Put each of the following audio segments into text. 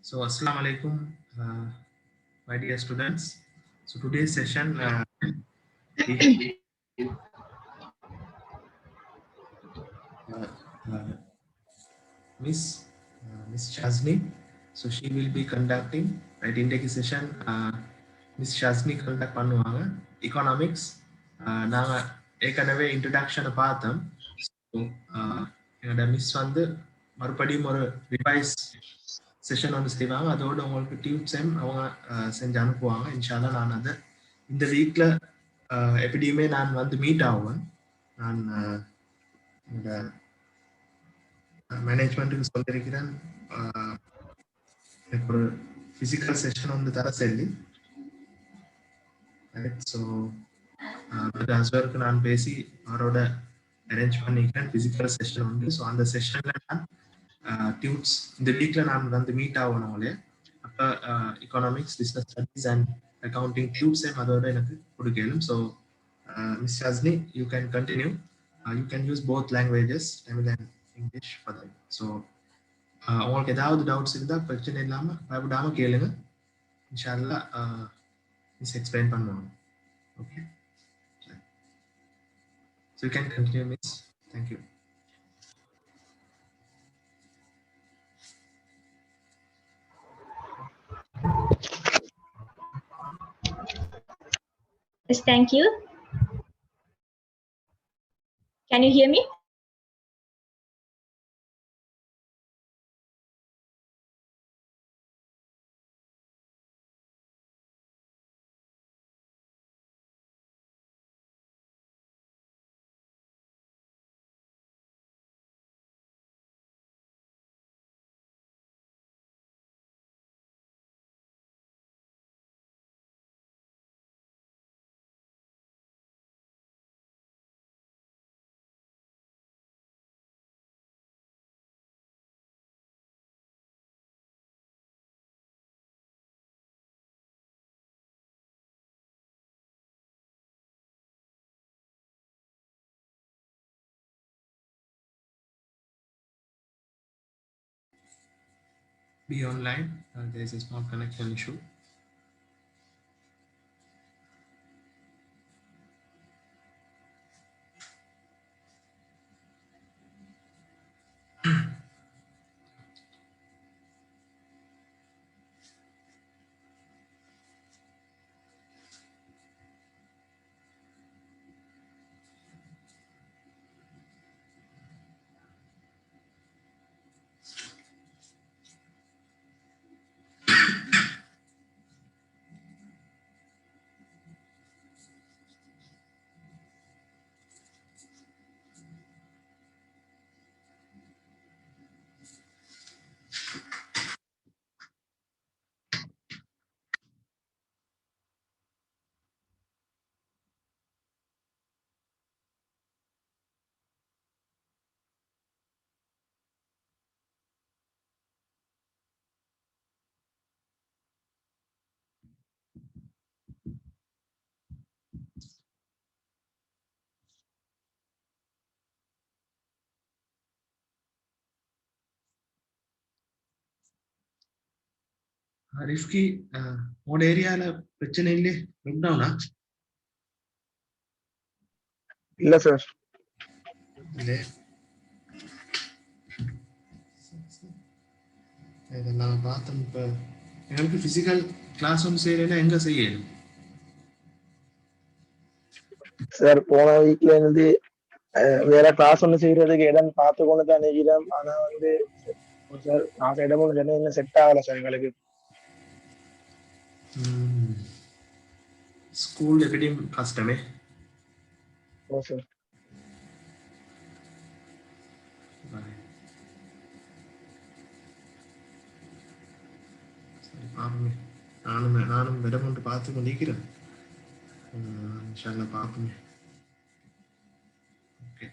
So, Assalamu alaikum, my dear students. So, today's session, we uh, uh, Miss Miss Shazni. So, she will be conducting right intake session. Miss Shazni conduct பண்ணுவாங்க economics. நாங்க ஏற்கனவே introduction பார்த்தோம். So, என்னோட miss வந்து மறுபடியும் ஒரு revise session வந்து செய்வாங்க. அதோட உங்களுக்கு டியூப்ஸையும் அவங்க செஞ்சு அனுப்புவாங்க. இன்ஷால்லா நான் அதை இந்த வீக்ல எப்படியுமே நான் வந்து மீட் ஆவேன். நான் இந்த மேனேஜ்மெண்ட்டுக்கு சொல்லியிருக்கிறேன் எனக்கு ஒரு ஃபிசிக்கல் செஷன் வந்து தர சொல்லி. ஸோ அஸ்வருக்கு நான் பேசி அவரோட அரேஞ்ச் பண்ணிக்கிறேன் ஃபிசிக்கல் செஷன் வந்து. ஸோ அந்த செஷன்ல நான் டியூட்ஸ் இந்த வீக்ல நான் வந்து மீட் ஆகணும் அவங்களே. அப்போ economics, business studies and accounting டியூப்ஸையும் அதோட எனக்கு கொடுக்கலும். So miss Shasni, you can continue. You can use both languages, Tamil and English for that. So உங்களுக்கு ஏதாவது டவுட்ஸ் இருந்தால் பிரச்சனை இல்லாமல் பயப்படாமல் கேளுங்க. இன்ஷால்லா மிஸ் எக்ஸ்பிளைன் பண்ணுவாங்க. Okay, so you can continue miss. Thank you. Yes, thank you. Can you hear me? Be online. There is a small connection issue. Rifky, உங்களோட ஏரியால பிரச்சனை இல்லையே? லாக்டவுனா? இல்ல சார். இல்லை, இதெல்லாம் பார்த்தோம். இப்போ எங்களுக்கு பிசிக்கல் கிளாஸ் ஒன்று செய்யலைன்னா எங்க செய்யணும் சார்? போன வீக்ல இருந்து வேற கிளாஸ் ஒண்ணு செய்யறதுக்கு இடம் பார்த்து கொண்டு தான் நினைக்கிறேன். ஆனா வந்து சார் நான் இடம் ஒன்று இன்னும் செட் ஆகல சார் எங்களுக்கு. ஸ்கூல் எப்படியும் கஷ்டமே. ஓ சார். பாப்போமே, நானும் இடம் ஒன்று பார்த்து கொண்டிருக்கிறேன். இன்ஷால்லா பார்ப்போமே. ஓகே,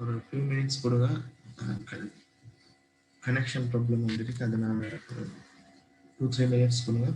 ஒரு few minutes கொடுங்க. கனெக்ஷன் ப்ராப்ளம் வந்துருக்கு, அதனால ஒரு 2-3 minutes கொடுங்க.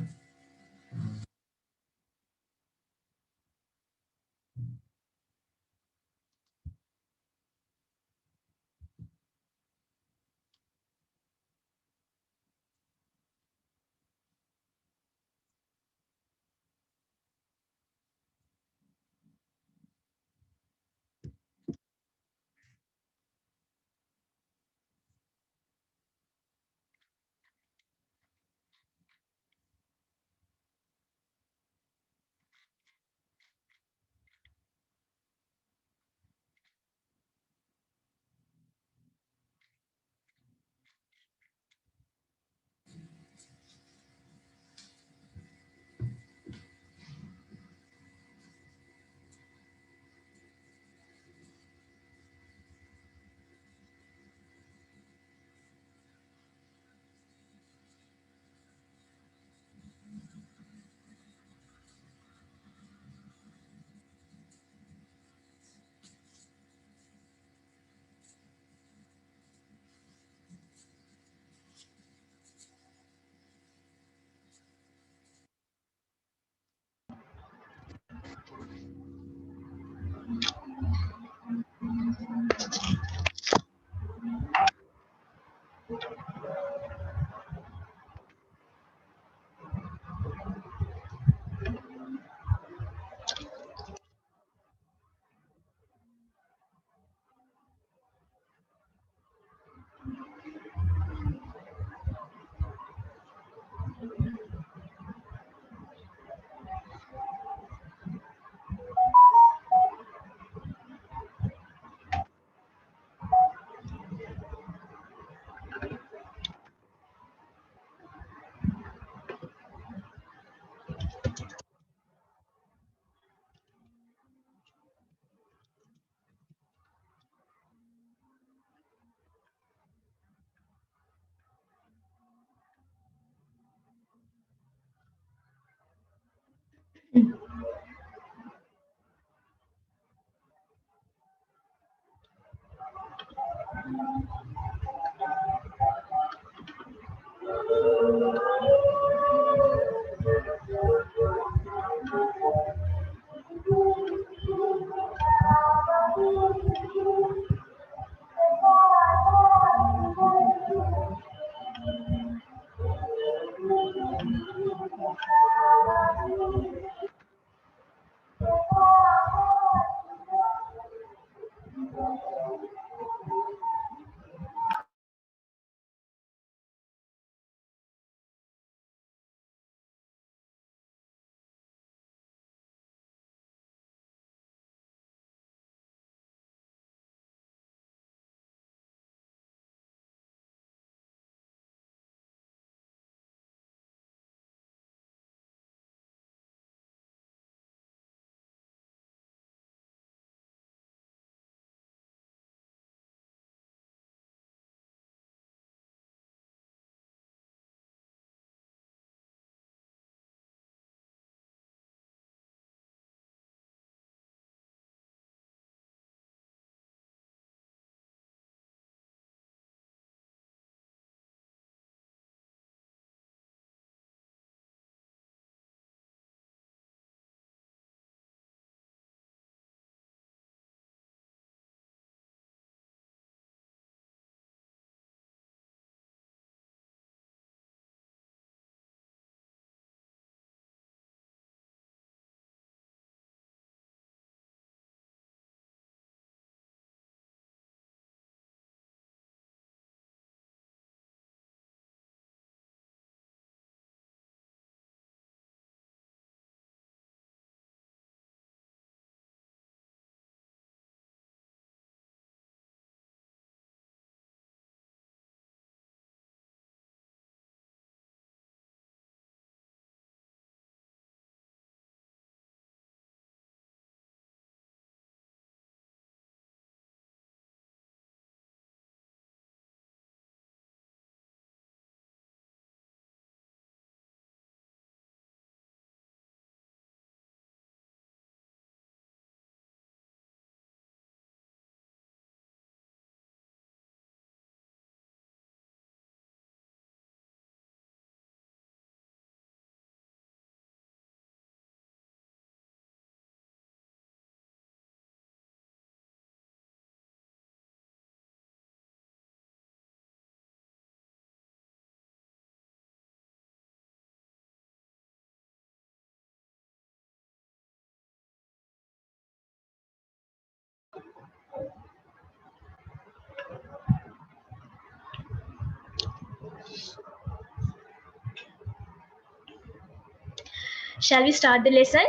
Shall we start the lesson?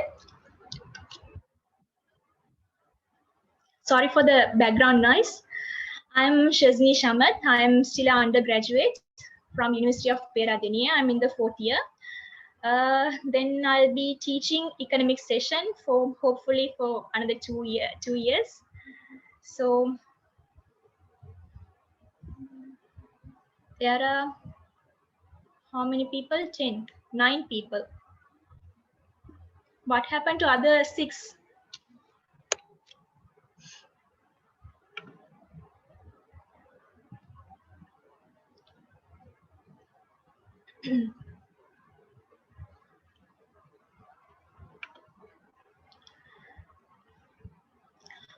Sorry for the background noise. I'm Shazni Shamat. I'm still an undergraduate from University of Peradeniya. I'm in the 4th year. Then I'll be teaching economics session for hopefully for another 2 years. So there are how many people? 9 people. What happened to other 6?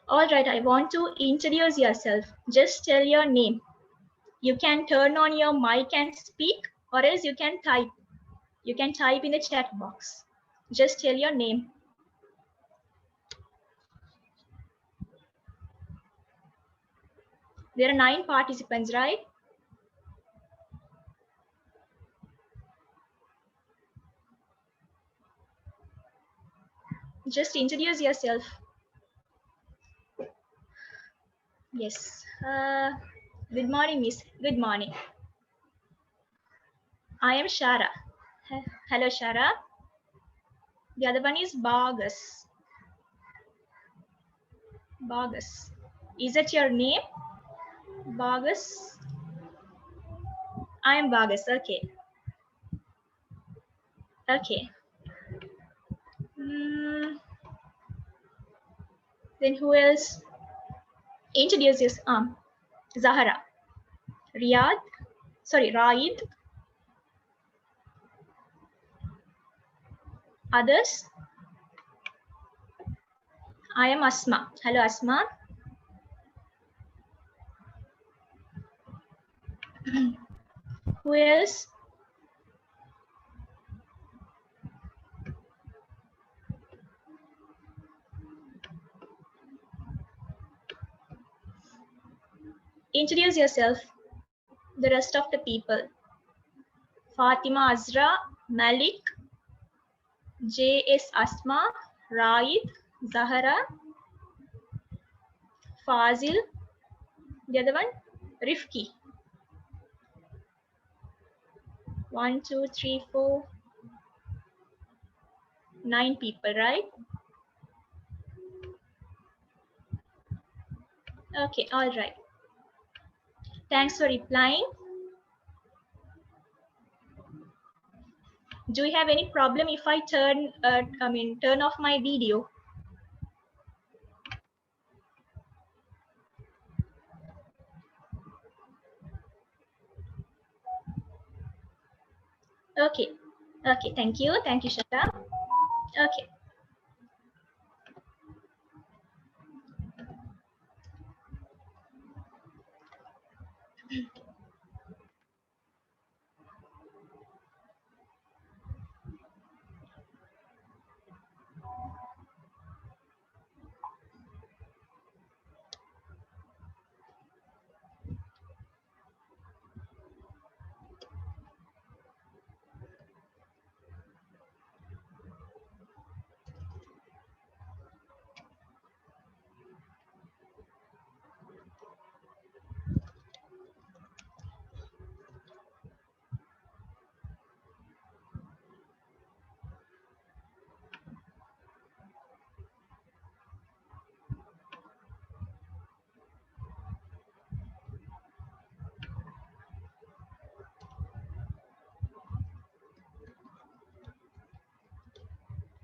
All right, I want to introduce yourself. Just tell your name. You can turn on your mic and speak, or else you can type. You can type in the chat box. Just tell your name. There are 9 participants, right? Just introduce yourself. Yes. Good morning, miss. Good morning. I am Shara. Hello, Shara. The other one is Bagas. Bagas. Is that your name? Bagas. I am Bagas. Okay. Okay. Then who else? Introduce yourself. Zahara. Riyadh. Sorry, Raid. Others? I am Asma. Hello, Asma. Who else? Introduce yourself. The rest of the people. Fatima Azra, Malik, J.S. Asma, Raid, Zahara, Fazil. The other one, Rifki. 1, 2, 3, 4, 9 people, right? Okay, all right. Thanks for replying. Do you have any problem if I turn off my video? Okay. Okay, thank you. Thank you, Shata. Okay.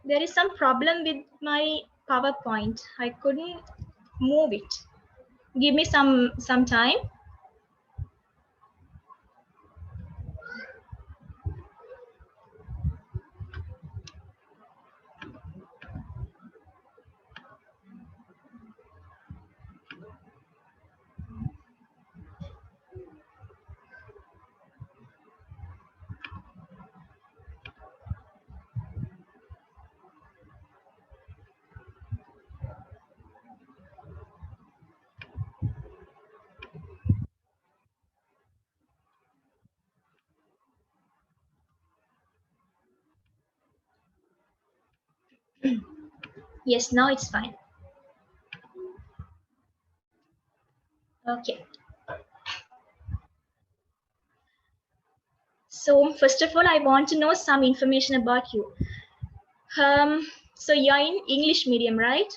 There is some problem with my PowerPoint. I couldn't move it. Give me some time. Yes, now it's fine. Okay. So first of all, I want to know some information about you. So you're in English medium, right?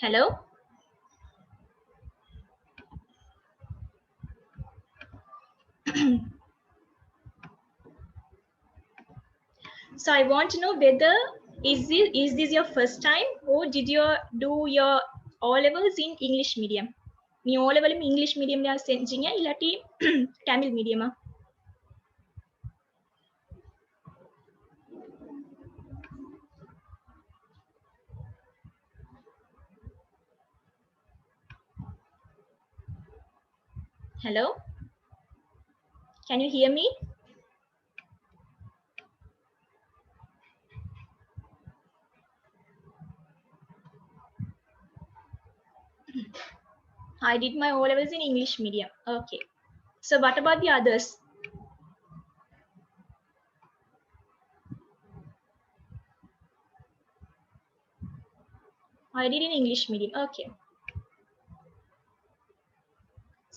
Hello? So I want to know whether is this your first time or did you do your O levels in English medium? நீ O level English medium ல செஞ்சீங்க இல்லாட்டி Tamil medium? Hello? Can you hear me? I did my O levels in English medium. Okay. So what about the others? I did in English medium. Okay.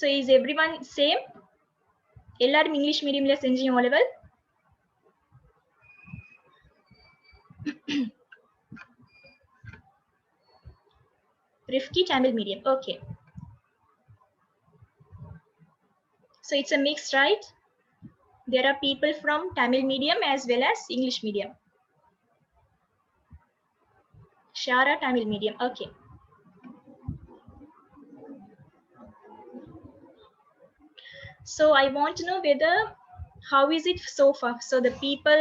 So is everyone same? எல்லாரும் English medium ல செஞ்சீங்க O level? Rifki Tamil medium. Okay. So it's a mix, right? There are people from Tamil medium as well as English medium. Shara Tamil medium. Okay. So I want to know whether how is it so far? So the people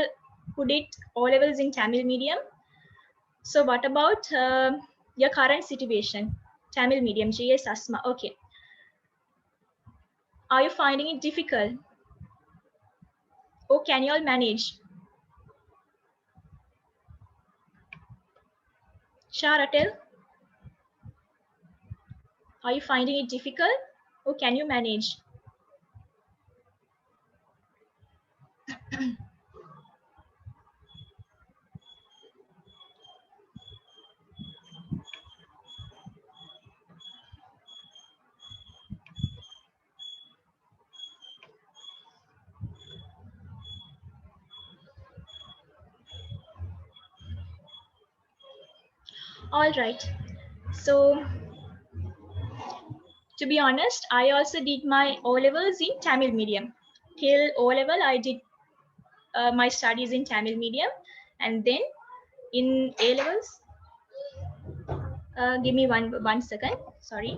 who did O levels in Tamil medium. So what about your current situation? Tamil medium, GS Asma. Okay. Are you finding it difficult? Or can you all manage? Shara, tell. Are you finding it difficult? Or can you manage? All right. So to be honest, I also did my O levels in Tamil medium. Till O level, I did my studies in Tamil medium, and then in A levels. Give me one second. Sorry.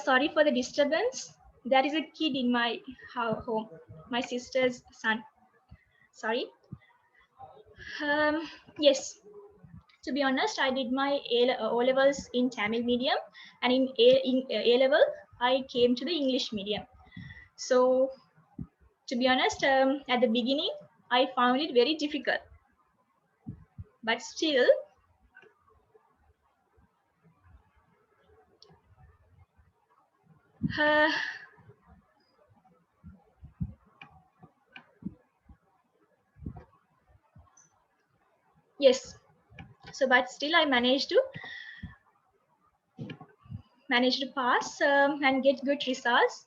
Sorry for the disturbance. There is a kid in my home, my sister's son. Sorry. Yes. To be honest, I did my O levels in Tamil medium, and in A level, I came to the English medium. So, to be honest, at the beginning, I found it very difficult. But still, Uh, yes. So, but still, I managed to pass and get good results.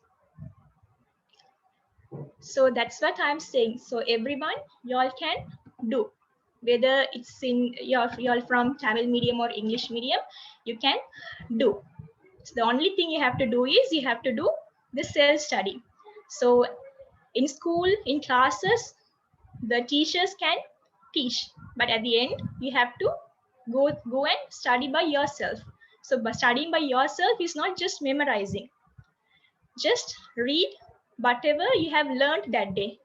So that's what I'm saying. So everyone, y'all can do, whether it's in you're from Tamil medium or English medium, you can do. So the only thing you have to do is you have to do the self study. So in school, in classes, the teachers can teach, but at the end, you have to go and study by yourself. So by studying by yourself is not just memorizing. Just read whatever you have learned that day.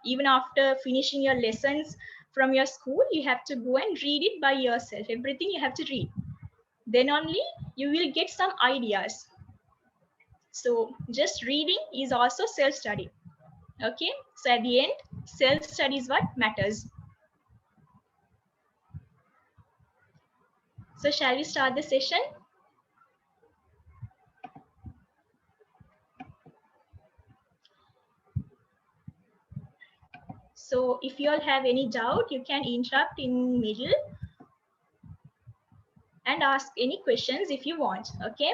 Even after finishing your lessons from your school, you have to go and read it by yourself. Everything you have to read. Then only you will get some ideas. So just reading is also self-study. Okay, so at the end, self-study is what matters. So shall we start the session? So if you all have any doubt, you can interrupt in middle and ask any questions if you want. Okay.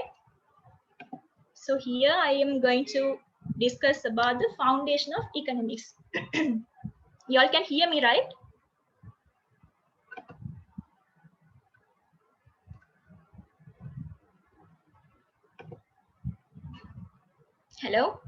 So here I am going to discuss about the foundation of economics. You all can hear me, right? Hello?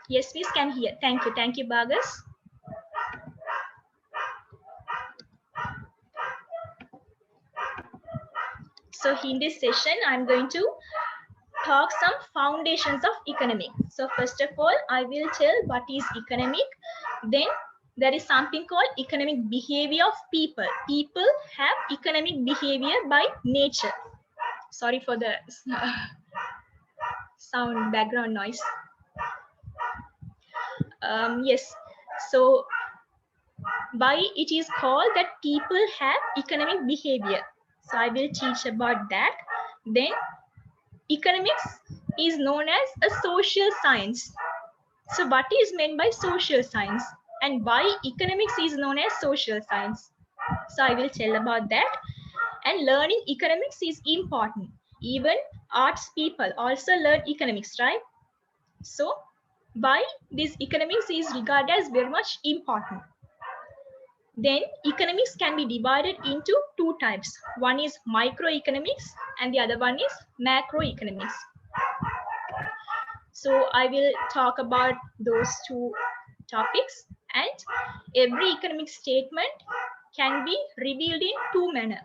Yes, please can hear. Thank you. Thank you, Bagas. So in this session, I'm going to talk some foundations of economic. So first of all, I will tell what is economic. Then there is something called economic behavior of people. People have economic behavior by nature. Sorry for the sound background noise. Yes, so why it is called that people have economic behavior. So I will teach about that. Then economics is known as a social science. So what is meant by social science and why economics is known as social science? So I will tell about that. And learning economics is important. Even arts people also learn economics, right? So why this economics is regarded as very much important. Then economics can be divided into two types. One is microeconomics and the other one is macroeconomics. So I will talk about those two topics, and every economic statement can be revealed in two manners.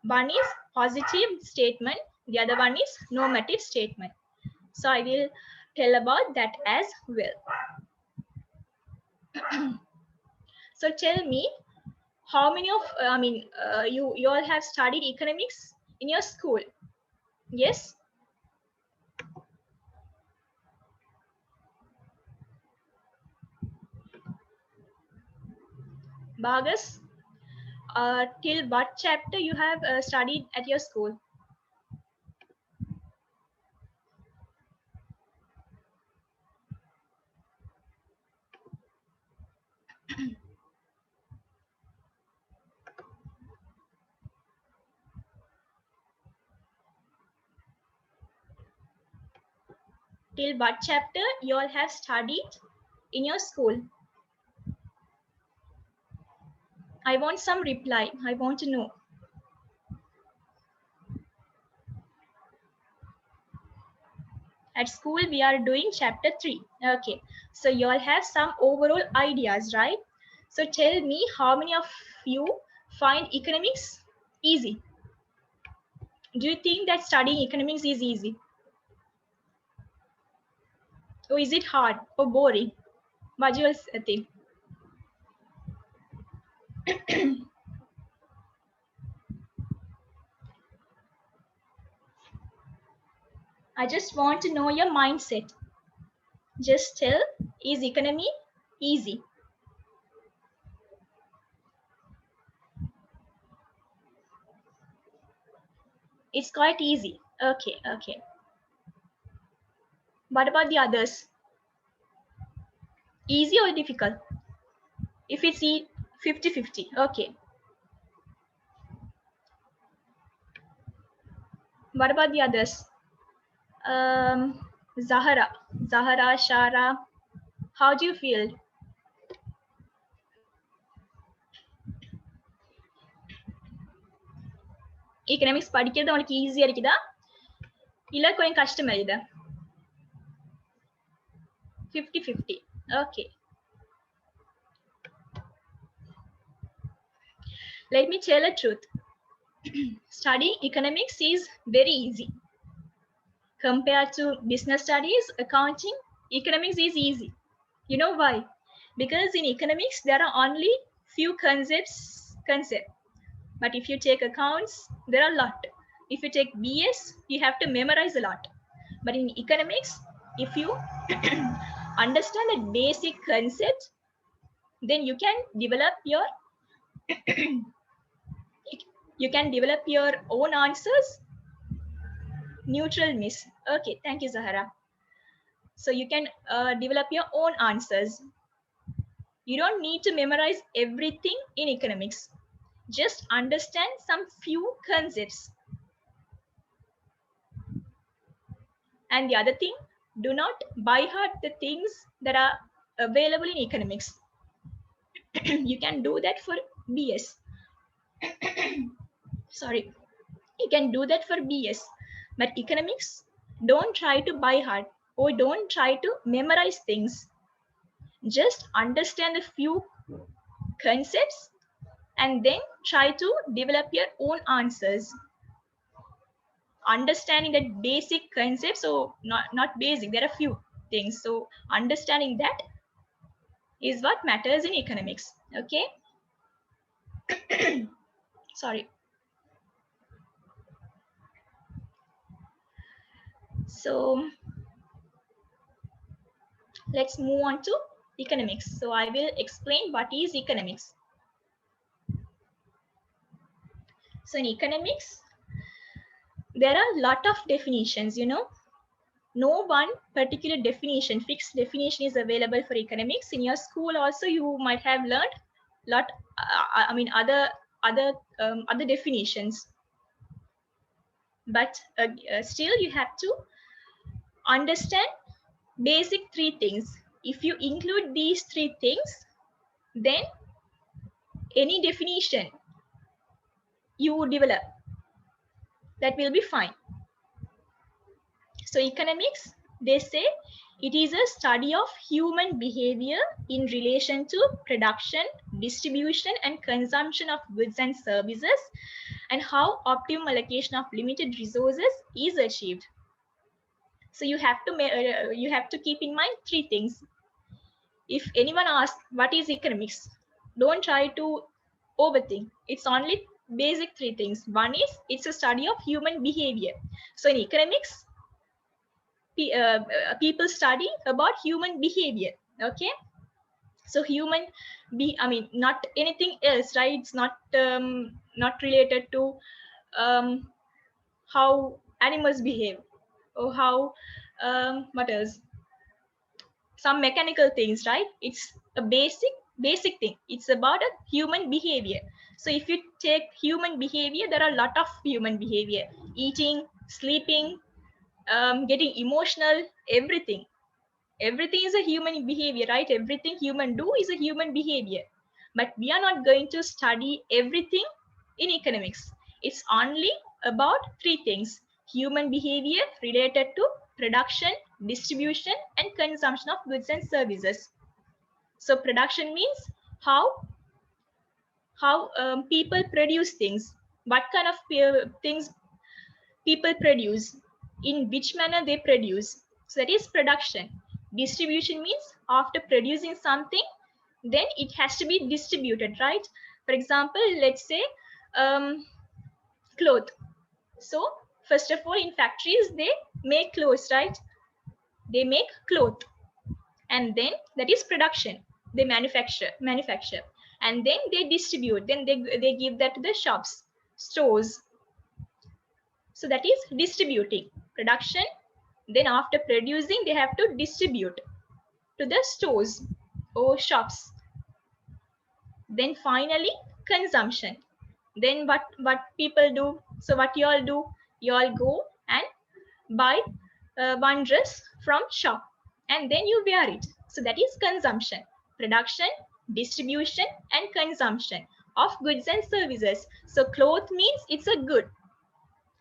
One is positive statement, the other one is normative statement. So I will tell about that as well. So tell me, how many of you all have studied economics in your school? Yes. Bagas, till what chapter you have studied at your school? Till what chapter you all have studied in your school? I want some reply. I want to know. At school, we are doing chapter 3. Okay. So you all have some overall ideas, right? So tell me, how many of you find economics easy? Do you think that studying economics is easy? Or is it hard or boring? What do you all think? I just want to know your mindset. Just tell, is economy easy? It's quite easy. Okay, okay. What about the others? Easy or difficult? If it's 50-50, okay. What about the others? Zahara, Shara, how do you feel? Economics படிக்கிறது உங்களுக்கு ஈஸியா இருக்குதா இல்ல கொஞ்சம் கஷ்டமா இருக்குதா 50-50 okay. Let me tell the truth. Studying economics is very easy compared to business studies. Accounting, economics is easy. You know why? Because in economics there are only few concepts. But if you take accounts, there are a lot. If you take BS, you have to memorize a lot. But in economics, if you understand the basic concept, then you can develop your own answers. Neutral miss. Okay, thank you, Zahara. So you can develop your own answers. You don't need to memorize everything in economics. Just understand some few concepts. And the other thing, do not by heart the things that are available in economics. You can do that for BS. Sorry, you can do that for BS. But economics, don't try to by heart or don't try to memorize things. Just understand a few concepts and then try to develop your own answers. Understanding that basic concepts, so not basic, there are few things, so understanding that is what matters in economics. Okay. Sorry. So let's move on to economics. So I will explain what is economics. So in economics there are a lot of definitions, you know. No one particular definition, fixed definition is available for economics. In your school also you might have learned lot other definitions, but still you have to understand basic three things. If you include these three things, then any definition you develop, that will be fine. So economics, they say it is a study of human behavior in relation to production, distribution, and consumption of goods and services, and how optimum allocation of limited resources is achieved. So you have to keep in mind three things. If anyone asks what is economics, don't try to overthink. It's only basic three things. One is it's a study of human behavior. So in economics, people study about human behavior. Okay. So not anything else, right? It's not related to how animals behave or how what else, some mechanical things, right? It's a basic thing. It's about a human behavior. So if you take human behavior, there are a lot of human behavior: eating, sleeping, getting emotional, everything is a human behavior, right? Everything human do is a human behavior. But we are not going to study everything in economics. It's only about three things: human behavior related to production, distribution, and consumption of goods and services. So production means how people produce things, what kind of things people produce, in which manner they produce. So that is production. Distribution means after producing something, then it has to be distributed, right? For example, let's say cloth. So First of all, in factories, they make clothes, right? They make cloth, and then that is production. They manufacture, and then they distribute. Then they give that to the shops, stores. So that is distributing. Production. Then after producing, they have to distribute to the stores or shops. Then finally, consumption. Then what people do? So what you all do? You all go and buy one dress from shop, and then you wear it. So that is consumption. Production, distribution, and consumption of goods and services. So cloth means it's a good.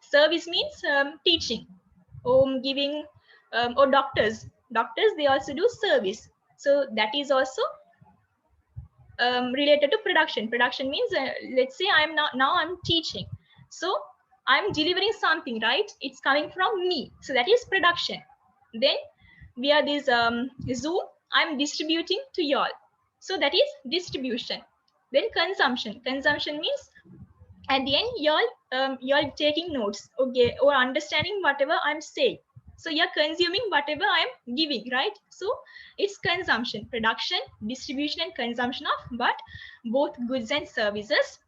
Service means teaching or giving, or doctors. Doctors, they also do service. So that is also related to production. Production means, let's say I'm now I'm teaching. So I'm delivering something, right? It's coming from me. So that is production. Then via this Zoom, I'm distributing to y'all. So that is distribution. Then consumption. Consumption means at the end, y'all taking notes, okay, or understanding whatever I'm saying. So you're consuming whatever I'm giving, right? So it's consumption, production, distribution, and consumption of what? Both goods and services.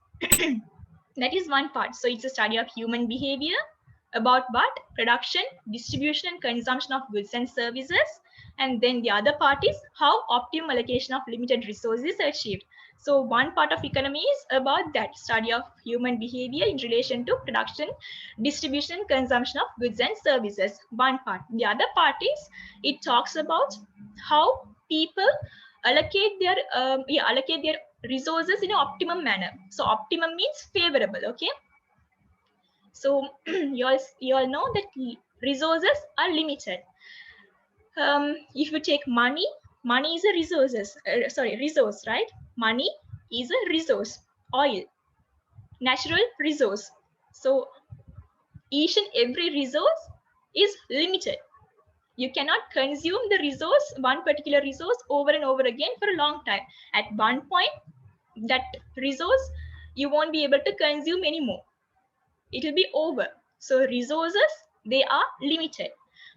That is one part. So it's a study of human behavior about what? Production, distribution, and consumption of goods and services. And then the other part is how optimum allocation of limited resources is achieved. So one part of economy is about that study of human behavior in relation to production, distribution, consumption of goods and services. One part. The other part is it talks about how people allocate their resources in an optimum manner. So optimum means favorable. Okay. So you all know that resources are limited. If you take money is a resource, right? Money is a resource. Oil, natural resource. So each and every resource is limited. You cannot consume the resource, one particular resource, over and over again for a long time. At one point, that resource you won't be able to consume anymore. It will be over. So resources, they are limited.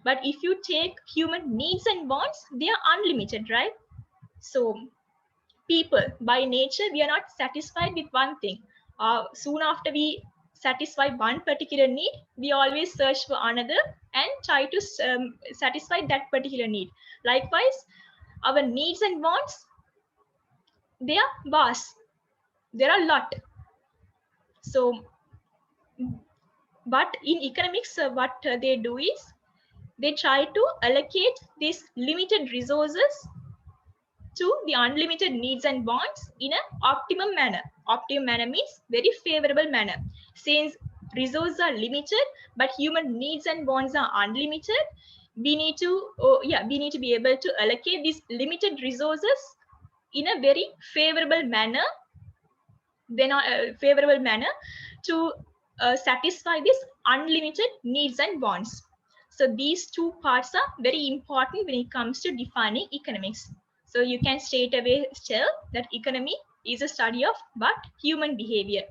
But if you take human needs and wants, they are unlimited, right? So people, by nature, we are not satisfied with one thing. Soon after we satisfy one particular need, we always search for another and try to satisfy that particular need. Likewise, our needs and wants, they are vast. There are a lot. So, but in economics, what they do is they try to allocate these limited resources to the unlimited needs and wants in an optimum manner. Optimum manner means very favorable manner. Since resources are limited, but human needs and wants are unlimited, we need to be able to allocate these limited resources in a very favorable manner. Then favorable manner to satisfy this unlimited needs and wants. So these two parts are very important when it comes to defining economics. So you can straight away tell that economy is a study of what? Human behavior.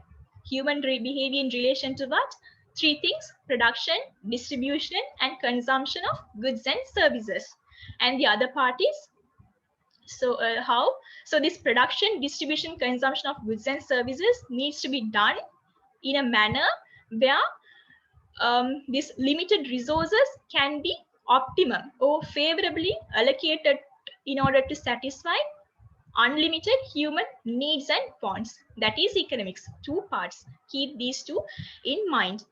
Human behavior in relation to what? Three things: production, distribution, and consumption of goods and services. And the other part is, so how? So this production, distribution, consumption of goods and services needs to be done in a manner where these limited resources can be optimum or favorably allocated in order to satisfy unlimited human needs and wants. That is economics. Two parts. Keep these two in mind.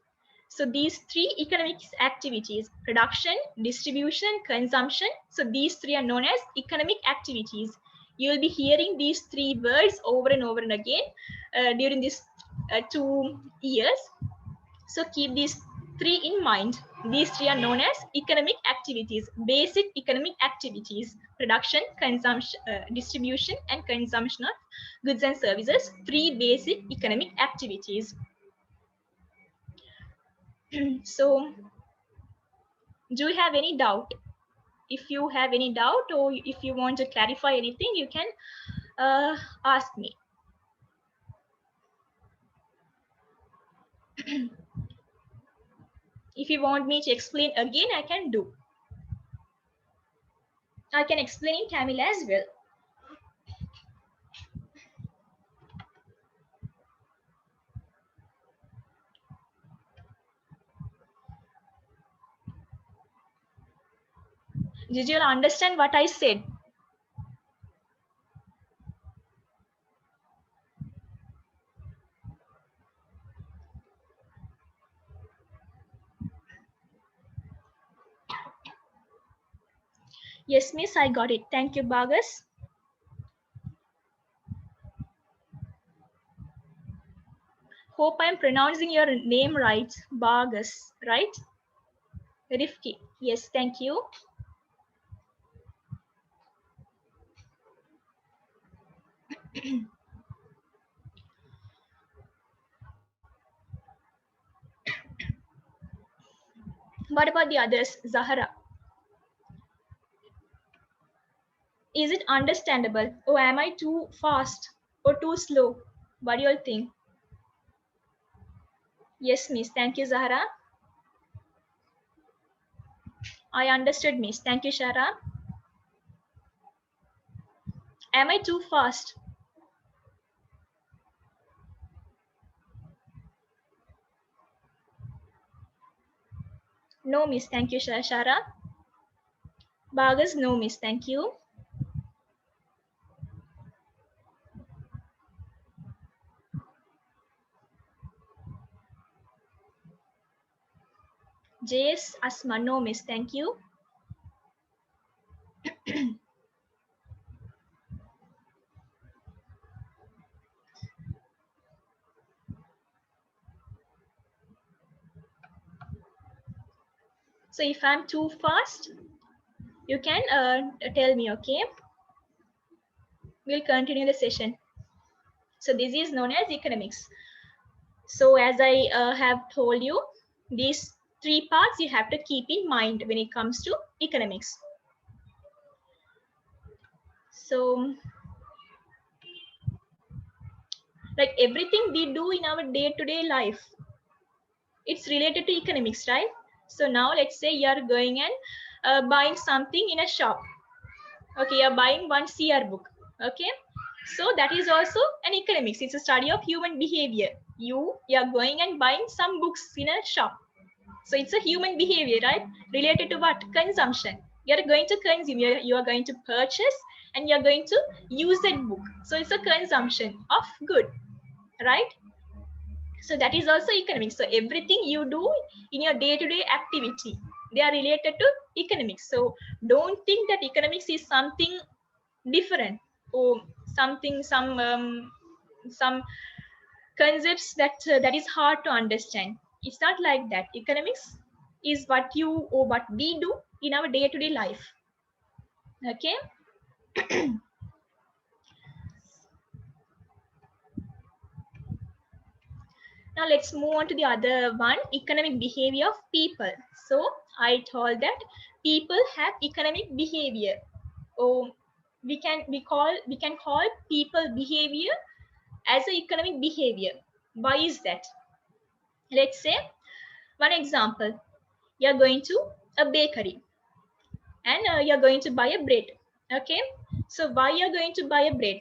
So these three economic activities: production, distribution, consumption. So these three are known as economic activities. You will be hearing these three words over and over and again during these 2 years. So keep these three in mind. These three are known as economic activities, basic economic activities: production, consumption, distribution, and consumption of goods and services. Three basic economic activities. So do you have any doubt? If you have any doubt, or if you want to clarify anything, you can ask me. If you want me to explain again, I can do. I can explain in Tamil as well. Did you understand what I said? Yes, miss, I got it. Thank you, Bagas. Hope I'm pronouncing your name right. Bagas, right? Rifki. Yes, thank you. What about the others? Zahara. Is it understandable? Or am I too fast or too slow? What do you all think? Yes, miss. Thank you, Zahara. I understood, miss. Thank you, Shara. Am I too fast? No, miss. Thank you, Shara. Bagas, no, miss. Thank you. JS Asma, no, miss. Thank you. So if I'm too fast, you can tell me, okay? We'll continue the session. So this is known as economics. So as I have told you, these three parts you have to keep in mind when it comes to economics. So like everything we do in our day-to-day life, it's related to economics, right? So now let's say you are going and buying something in a shop. Okay, you're buying one CR book. Okay, so that is also an economics. It's a study of human behavior. You're going and buying some books in a shop. So it's a human behavior, right? Related to what? Consumption. You're going to consume, you are going to purchase, and you're going to use that book. So it's a consumption of good, right? So that is also economics. So everything you do in your day-to-day activity, they are related to economics. So don't think that economics is something different or something, some concepts that is hard to understand. It's not like that. Economics is what you or what we do in our day-to-day life. Okay. Now let's move on to the other one, economic behavior of people. So I told that people have economic behavior. Or we can call people behavior as an economic behavior. Why is that? Let's say one example. You're going to a bakery and you're going to buy a bread. Okay. So why you're going to buy a bread?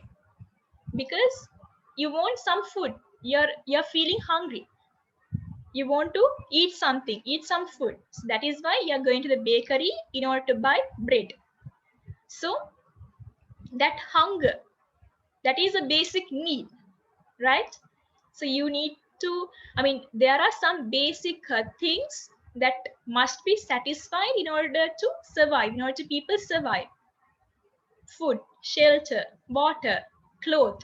Because you want some food. You're feeling hungry. You want to eat something, eat some food. So that is why you're going to the bakery in order to buy bread. So that hunger, that is a basic need, right? So you need to, there are some basic things that must be satisfied in order to survive, in order to people survive. Food, shelter, water, clothes,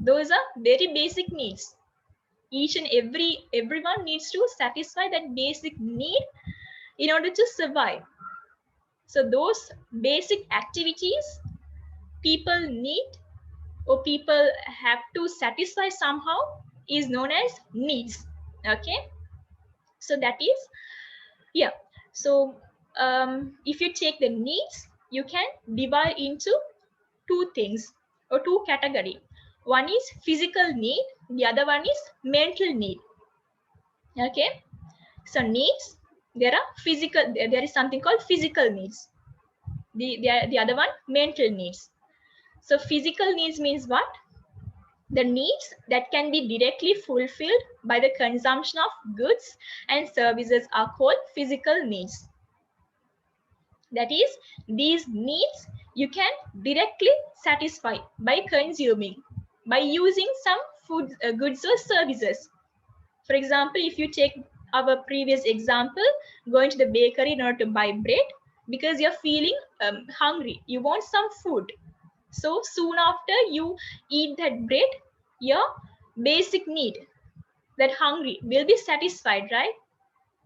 those are very basic needs. Each and everyone needs to satisfy that basic need in order to survive. So those basic activities people need or people have to satisfy somehow is known as needs. Okay, so that is, yeah. So if you take the needs, you can divide into two things or two categories. One is physical need, the other one is mental need. Okay, so needs, There is something called physical needs. The other one, mental needs. So physical needs means what? The needs that can be directly fulfilled by the consumption of goods and services are called physical needs. That is, these needs you can directly satisfy by consuming, by using some food, goods or services. For example, if you take our previous example, going to the bakery in order to buy bread, because you're feeling hungry, you want some food. So soon after you eat that bread, your basic need, that hungry, will be satisfied, right?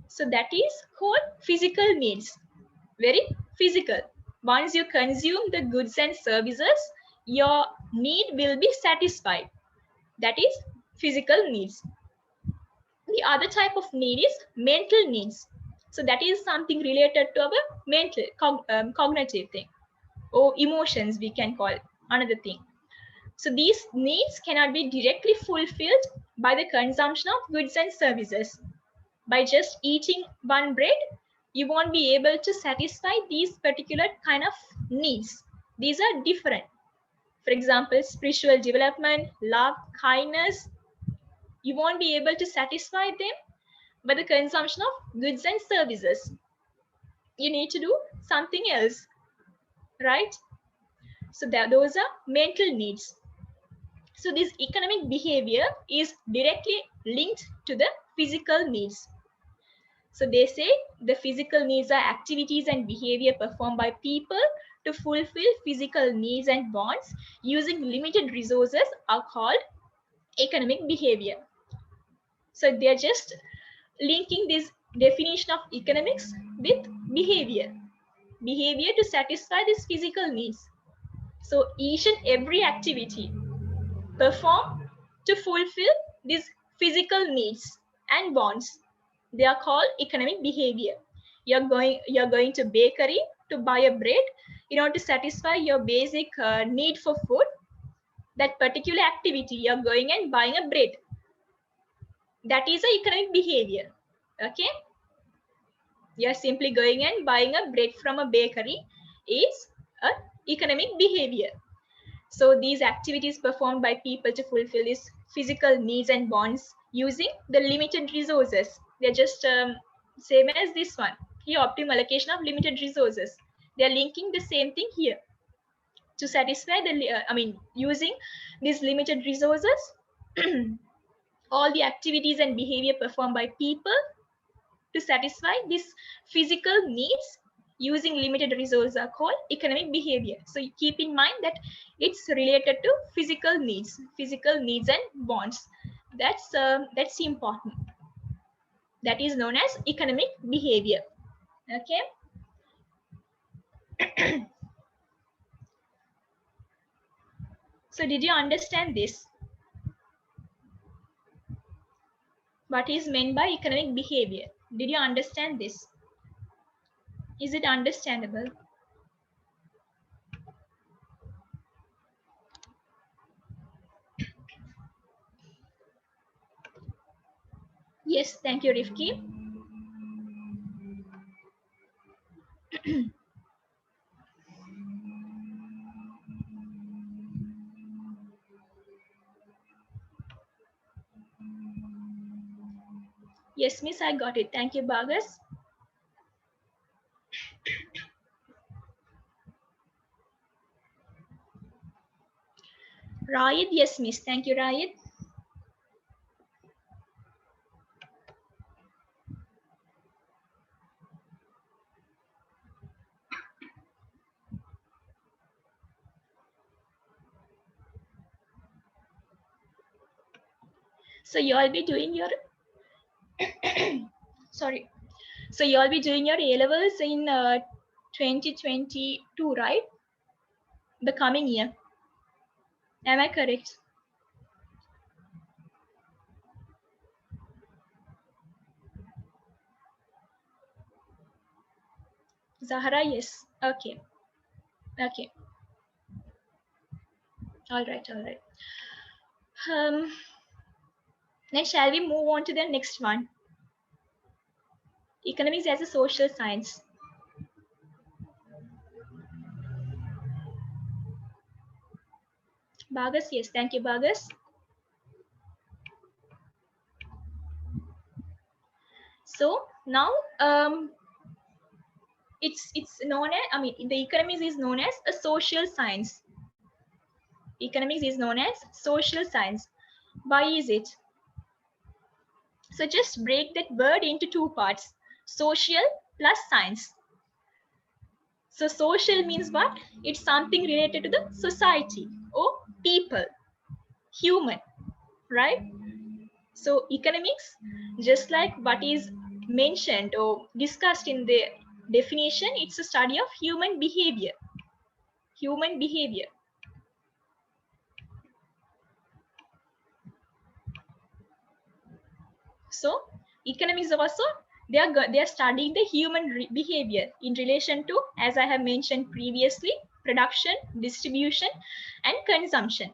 So that is called physical needs, very physical. Once you consume the goods and services, your need will be satisfied. That is physical needs. The other type of need is mental needs. So that is something related to our mental, cognitive thing, or emotions, we can call another thing. So these needs cannot be directly fulfilled by the consumption of goods and services. By just eating one bread, you won't be able to satisfy these particular kind of needs. These are different. For example, spiritual development, love, kindness, you won't be able to satisfy them by the consumption of goods and services. You need to do something else, right? So those are mental needs. So this economic behavior is directly linked to the physical needs. So they say the physical needs are activities and behavior performed by people to fulfill physical needs and wants using limited resources are called economic behavior. So they're just linking this definition of economics with behavior. Behavior to satisfy these physical needs. So each and every activity performed to fulfill these physical needs and wants, they are called economic behavior. You're going to bakery to buy a bread in order to satisfy your basic need for food. That particular activity, you're going and buying a bread. That is an economic behavior. Okay, you're simply going and buying a bread from a bakery is an economic behavior. So these activities performed by people to fulfill these physical needs and wants using the limited resources. They're just same as this one. Here, optimal allocation of limited resources. They're linking the same thing here to satisfy using these limited resources, all the activities and behavior performed by people to satisfy these physical needs using limited resources are called economic behavior. So you keep in mind that it's related to physical needs and wants. That's important. That is known as economic behavior. Okay. So did you understand this? What is meant by economic behavior? Did you understand this? Is it understandable? Yes, thank you, Rifki. Yes, miss, I got it. Thank you, Bagas. Rayid, yes, miss. Thank you, Rayid. So you'll be doing your sorry. So you'll be doing your A levels in 2022, right? The coming year. Am I correct? Zahara, yes. Okay. Okay. All right. All right. Then shall we move on to the next one? Economics as a social science. Bagas, yes, thank you, Bagas. So now it's known as, I mean, the economics is known as a social science. Economics is known as social science. Why is it? So just break that word into two parts: social plus science. So social means what? It's something related to the society or people, human, right? So economics, just like what is mentioned or discussed in the definition, it's a study of human behavior. Human behavior. So economics also, they are studying the human behavior in relation to, as I have mentioned previously, production, distribution, and consumption.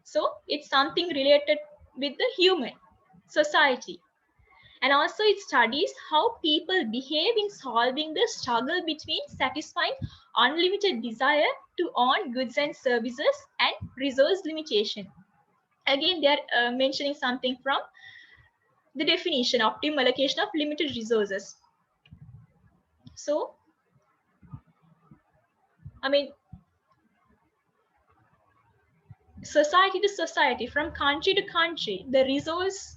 So it's something related with the human society. And also it studies how people behave in solving the struggle between satisfying unlimited desire to own goods and services and resource limitation. Again, they are mentioning something from the definition: optimum allocation of limited resources. So, I mean, society to society, from country to country, the resource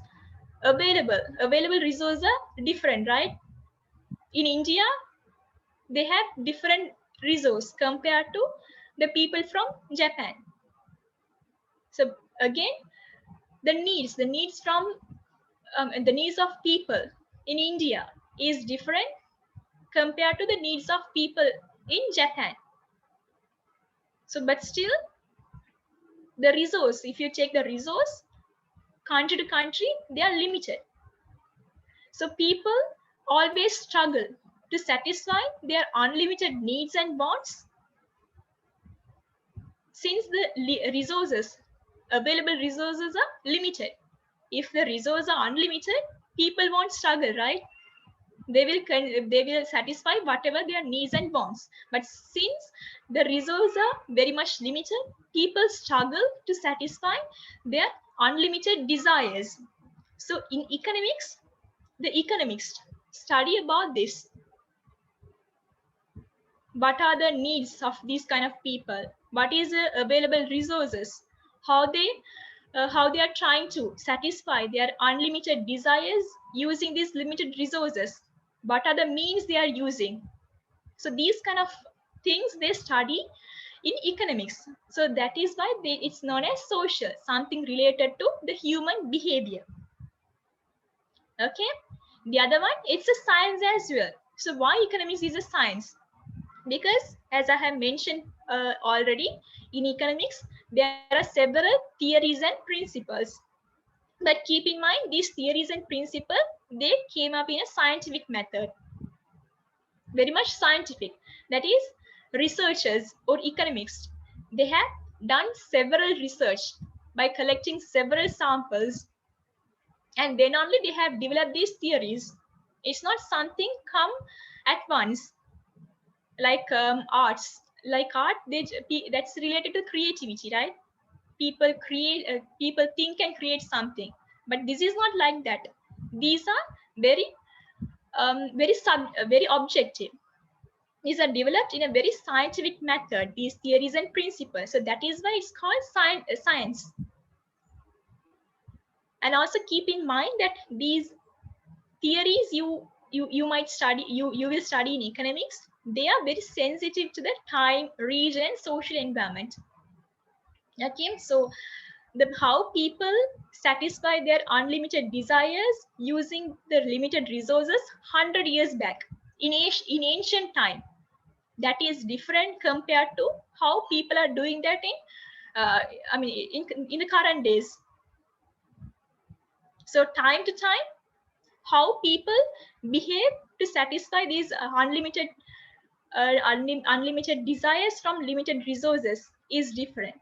available resources are different, right? In India, they have different resource compared to the people from Japan. So again, the needs from the needs of people in India is different compared to the needs of people in Japan. So but still, the resource, if you check the resource, country to country, they are limited. So people always struggle to satisfy their unlimited needs and wants, since the resources, available resources are limited. If the resources are unlimited, people won't struggle, right? They will satisfy whatever their needs and wants. But since the resources are very much limited, people struggle to satisfy their unlimited desires. So in economics, the economists study about this: what are the needs of these kind of people, what is the available resources, how they are trying to satisfy their unlimited desires using these limited resources, what are the means they are using. So these kind of things they study in economics. So that is why it's known as social, something related to the human behavior. Okay, the other one, it's a science as well. So why economics is a science? Because as I have mentioned already, in economics there are several theories and principles. But keep in mind, these theories and principles, they came up in a scientific method, very much scientific. That is, researchers or economists, they have done several research by collecting several samples, and then only they have developed these theories. It's not something come at once, like arts. Like art, that's related to creativity, right? People think and create something, but this is not like that. These are very very objective. These are developed in a very scientific method, these theories and principles. So that is why it's called science. And also keep in mind that these theories you might study, you will study in economics, they are very sensitive to the time, region, and social environment. Okay, so how people satisfy their unlimited desires using the limited resources 100 years back in ancient time, that is different compared to how people are doing that in I mean in the current days. So time to time, how people behave to satisfy these unlimited desires from limited resources is different.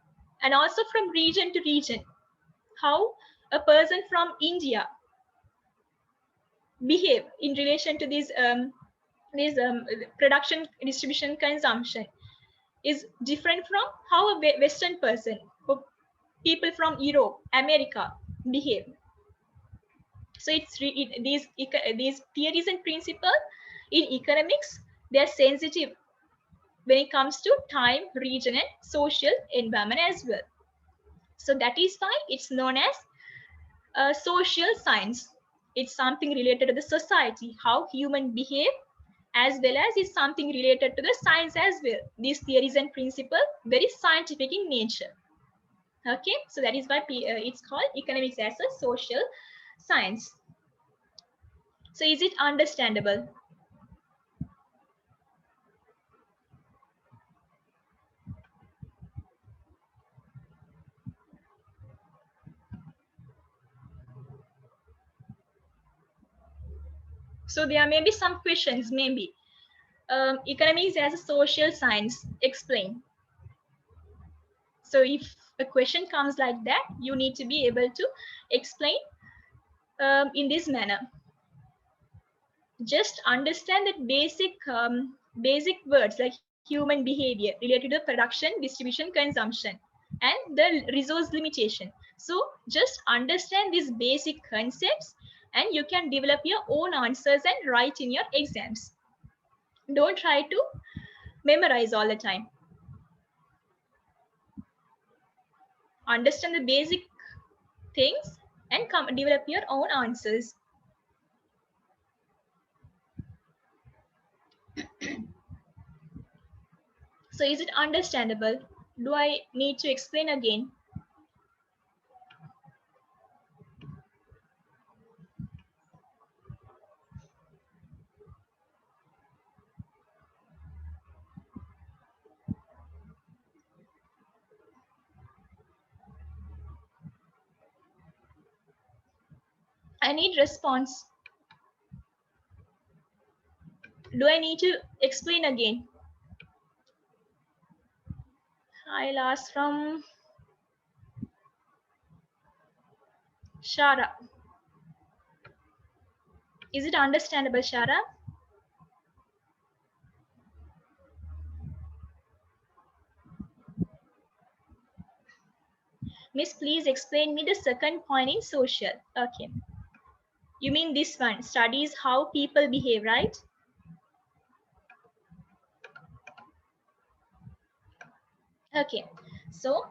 And also from region to region, how a person from India behave in relation to these production, distribution, consumption is different from how a Western person or people from Europe, America behave. So these theories and principles in economics, they are sensitive when it comes to time, region, and social environment as well. So that is why it's known as social science. It's something related to the society, how human behave, as well as it's something related to the science as well. These theories and principles very scientific in nature. Okay, so that is why it's called economics as a social science. So is it understandable? So there may be some questions, maybe. Economics as a social science, explain. So if a question comes like that, you need to be able to explain in this manner. Just understand that basic words like human behavior related to production, distribution, consumption, and the resource limitation. So just understand these basic concepts and you can develop your own answers and write in your exams. Don't try to memorize all the time. Understand the basic things and develop your own answers. So is it understandable? Do I need to explain again? I need response. Do I need to explain again? I'll ask from Shara. Is it understandable, Shara? Miss, please explain me the second point in social. Okay. You mean this one, studies how people behave, right? Okay. So,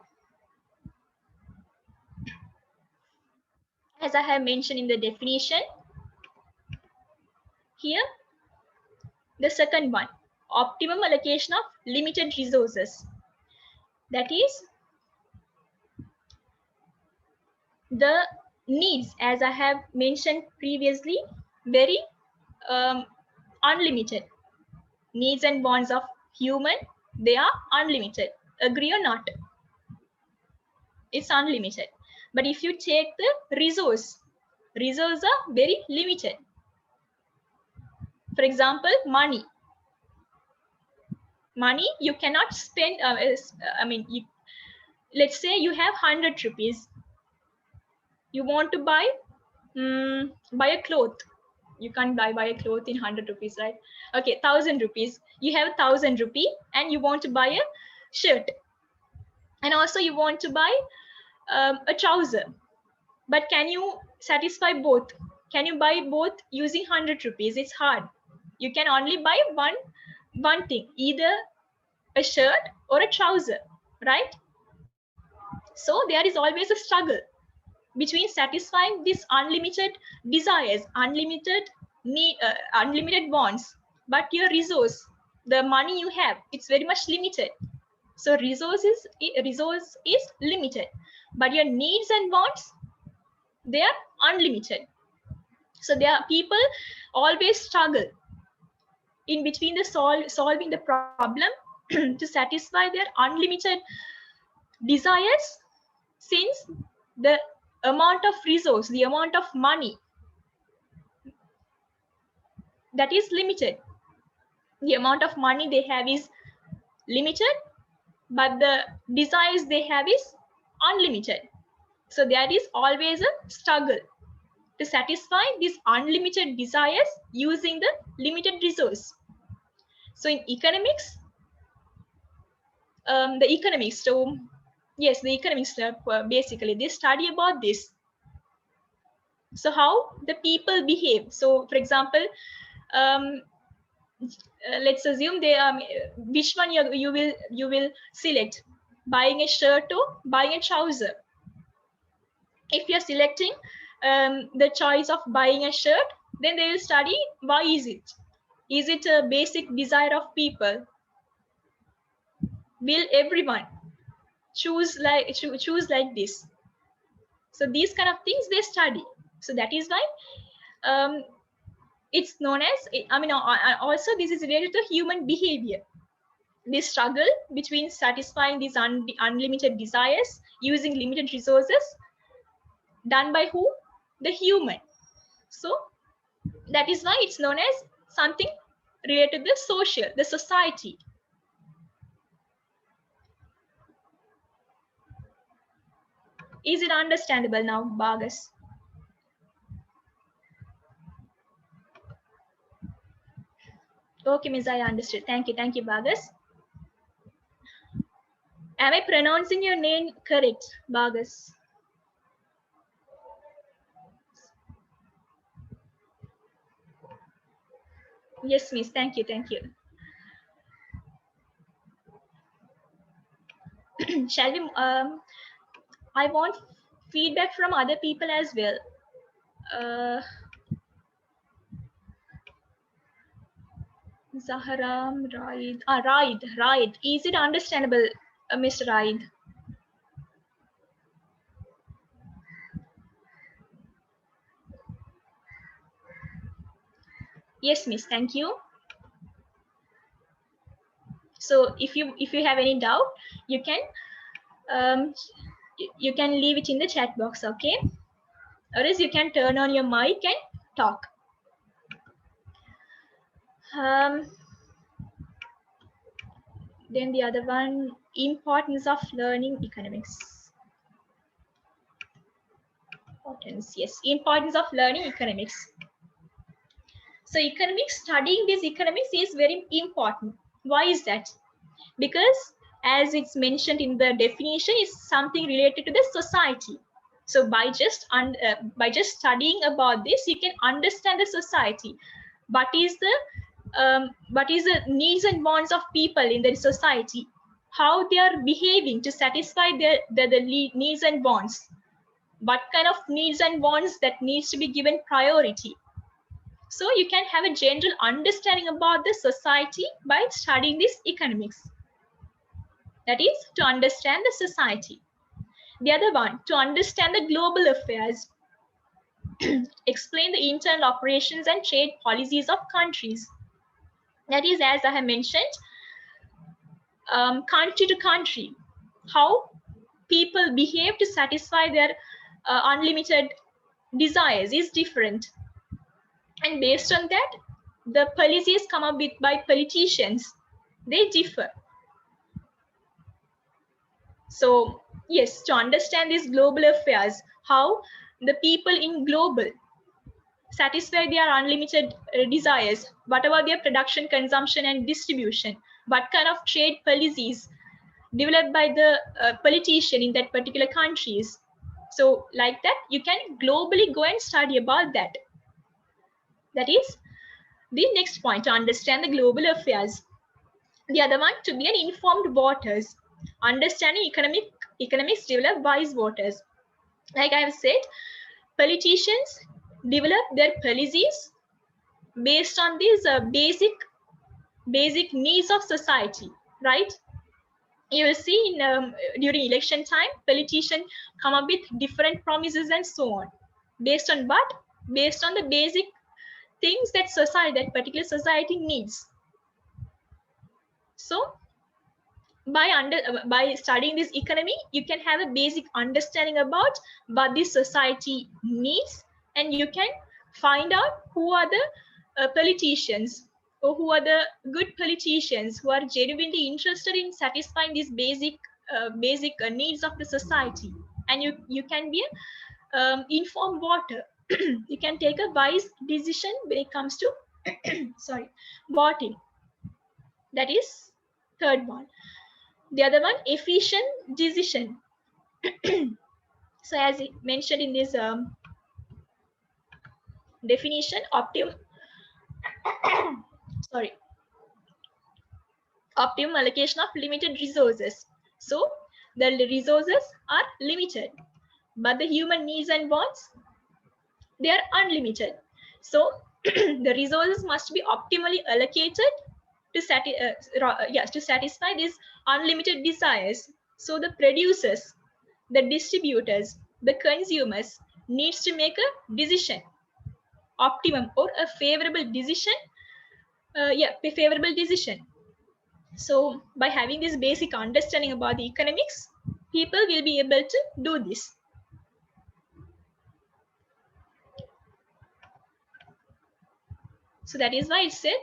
as I have mentioned in the definition, here, the second one, optimum allocation of limited resources. That is, the needs, as I have mentioned previously, very unlimited. Needs and wants of human, they are unlimited. Agree or not? It's unlimited. But if you take the resources are very limited. For example, money. Money you cannot spend. Let's say you have 100 rupees. You want to buy a cloth. You can't buy a cloth in 100 rupees, right? Okay, 1,000 rupees. You have 1,000 rupee and you want to buy a shirt. And also you want to buy a trouser. But can you satisfy both? Can you buy both using 100 rupees? It's hard. You can only buy one thing, either a shirt or a trouser, right? So there is always a struggle between satisfying these unlimited desires, unlimited wants, but your resource, the money you have, it's very much limited. So resource is limited, but your needs and wants, they are unlimited. So there are people always struggle in between the solving the problem to satisfy their unlimited desires, since the amount of resource, the amount of money, that is limited. The amount of money they have is limited, but the desires they have is unlimited. So there is always a struggle to satisfy these unlimited desires using the limited resource. So in economics, the economics, so yes, the economics basically they study about this. So how the people behave. So for example, let's assume they which one you will select, buying a shirt or buying a trouser. If you're selecting the choice of buying a shirt, then they will study why is it a basic desire of people, will everyone choose like this. So these kind of things they study. So that is why it's known as, I mean, also this is related to human behavior. This struggle between satisfying these unlimited desires using limited resources, done by who? The human. So that is why it's known as something related to the social, the society. Is it understandable now, Bhagas? Okay, Miss, I understood. Thank you, Bhagas. Am I pronouncing your name correct, Bhagas? Yes, Miss. Thank you. Shall we? I want feedback from other people as well. Zaharam, Raid. Raid. Is it understandable, Mr. Raid? Yes, Miss. Thank you. So if you have any doubt, you can leave it in the chat box, okay? Or else you can turn on your mic and talk. Then the other one, importance of learning economics. Importance of learning economics. So economics, studying this economics is very important. Why is that? Because as it's mentioned in the definition, it's something related to the society. So by just studying about this, you can understand the society. What is the needs and wants of people in the society? How they are behaving to satisfy the needs and wants? What kind of needs and wants that needs to be given priority? So you can have a general understanding about the society by studying this economics. That is to understand the society. The other one, to understand the global affairs, explain the internal operations and trade policies of countries. That is, as I have mentioned, country to country, how people behave to satisfy their unlimited desires is different. And based on that, the policies come up with by politicians, they differ. So yes, to understand these global affairs, how the people in global satisfy their unlimited desires, what about their production, consumption, and distribution, what kind of trade policies developed by the politician in that particular countries. So like that, you can globally go and study about that. That is the next point, to understand the global affairs. The other one, to be an informed voters. Understanding economics develop wise voters. Like I have said, politicians develop their policies based on these basic needs of society, right? You will see in during election time, politicians come up with different promises and so on. Based on what? Based on the basic things that particular society needs. So by studying this economy, you can have a basic understanding about what this society needs, and you can find out who are the politicians, or who are the good politicians who are genuinely interested in satisfying these basic needs of the society. And you can be an informed voter you can take a wise decision when it comes to sorry, voting. That is third one. The other one, efficient decision. So as mentioned in this definition, optimum allocation of limited resources. So the resources are limited, but the human needs and wants, they are unlimited. So the resources must be optimally allocated to satisfy these unlimited desires. So the producers, the distributors, the consumers needs to make a decision, optimum or a favorable decision. Favorable decision. So by having this basic understanding about the economics, people will be able to do this. So that is why it said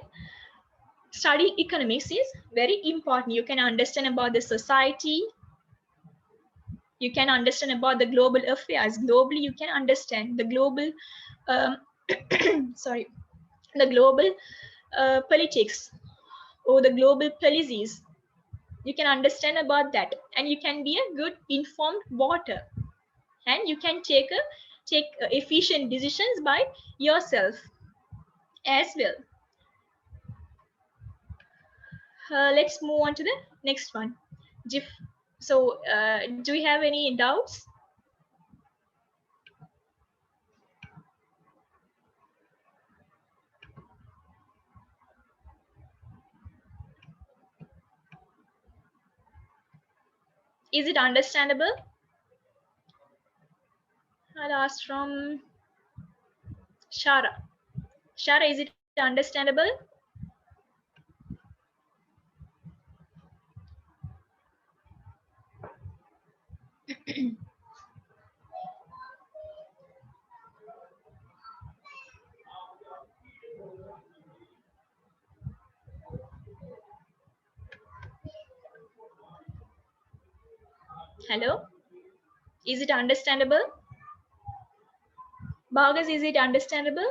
studying economics is very important. You can understand about the society, you can understand about the global affairs. Globally, you can understand the global the global politics or the global policies. You can understand about that, and you can be a good informed voter, and you can take efficient decisions by yourself as well. Let's move on to the next one. So do we have any doubts? Is it understandable? I'll ask from Shara. Shara, is it understandable? Hello? Is it understandable? Bhagas, is it understandable?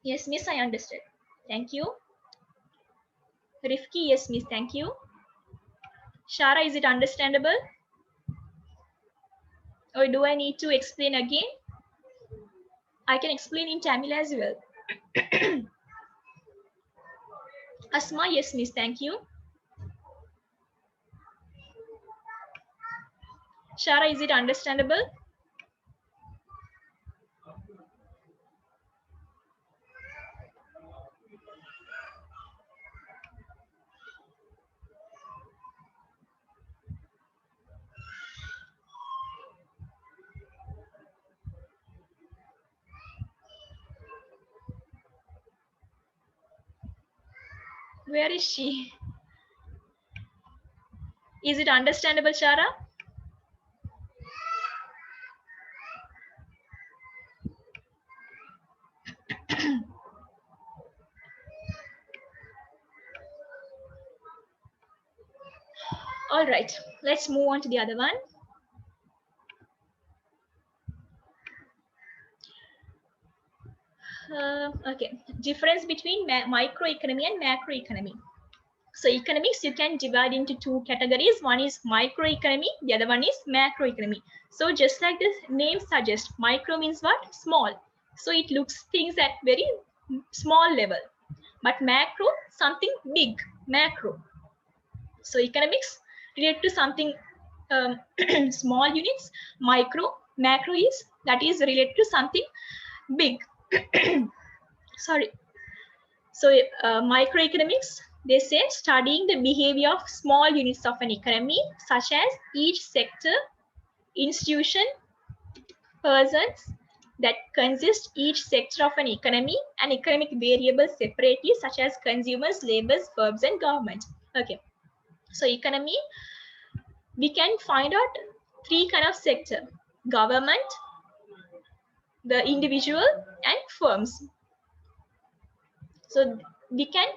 Yes, miss, I understood. Thank you. Rifki, yes, miss, thank you. Shara, is it understandable? Or do I need to explain again? I can explain in Tamil as well. Asma, yes, miss, thank you. Shara, is it understandable? Where is she? Is it understandable, Shara? All right, let's move on to the other one. Okay, difference between microeconomy and macroeconomy. So economics, you can divide into two categories. One is microeconomy, the other one is macroeconomy. So just like the name suggests, micro means what? Small. So it looks things at very small level. But macro, something big, macro. So economics relate to something small units. Macro is that is related to something big. Sorry. So microeconomics, they say studying the behavior of small units of an economy, such as each sector, institution, persons that consist each sector of an economy, and economic variables separately, such as consumers, laborers, verbs, and government. Okay. So economy, we can find out three kind of sector: government, the individual, and firms. So we can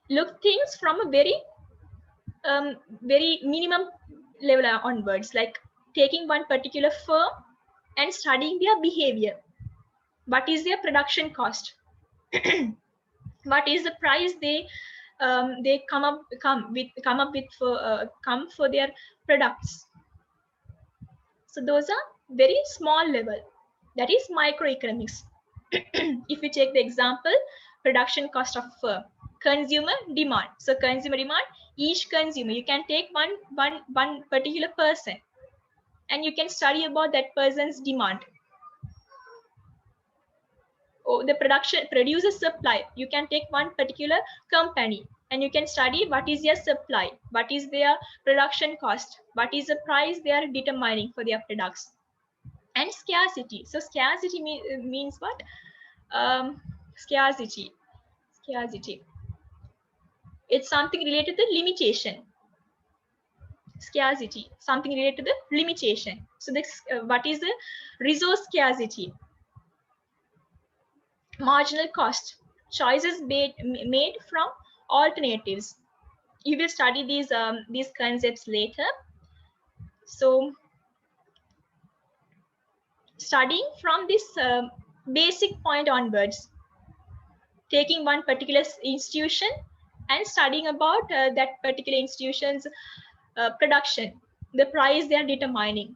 look things from a very minimum level onwards, like taking one particular firm and studying their behavior. What is their production cost? What is the price they come up for their products? So those are very small level. That is microeconomics. If you take the example, production cost of firm, consumer demand. So consumer demand, each consumer, you can take one particular person and you can study about that person's demand. Or the producer supply, you can take one particular company and you can study what is their supply, what is their production cost, what is the price they are determining for their products. And scarcity. So scarcity means what? Scarcity. It's something related to limitation. Scarcity, something related to the limitation. So this, what is the resource scarcity? Marginal cost, choices made from alternatives. You will study these concepts later. So studying from this basic point onwards, taking one particular institution and studying about that particular institution's production, the price they are determining,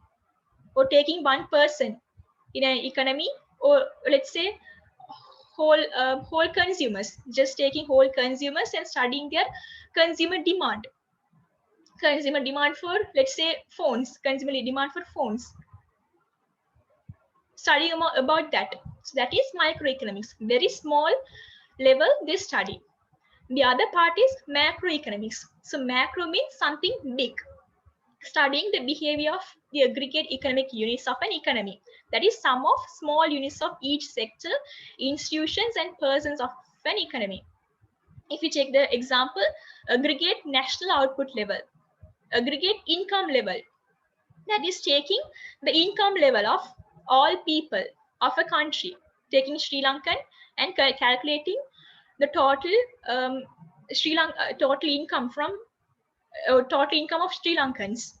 or taking one person in an economy, or let's say whole consumers, just taking whole consumers and studying their consumer demand. Consumer demand for, let's say, phones, consumer demand for phones, studying about that. So that is microeconomics, very small level they study. The other part is macroeconomics. So macro means something big, studying the behavior of the aggregate economic units of an economy. That is sum of small units of each sector, institutions, and persons of an economy. If you take the example, aggregate national output level, aggregate income level, that is taking the income level of all people of a country, taking Sri Lankan and calculating the total total income from total income of Sri Lankans.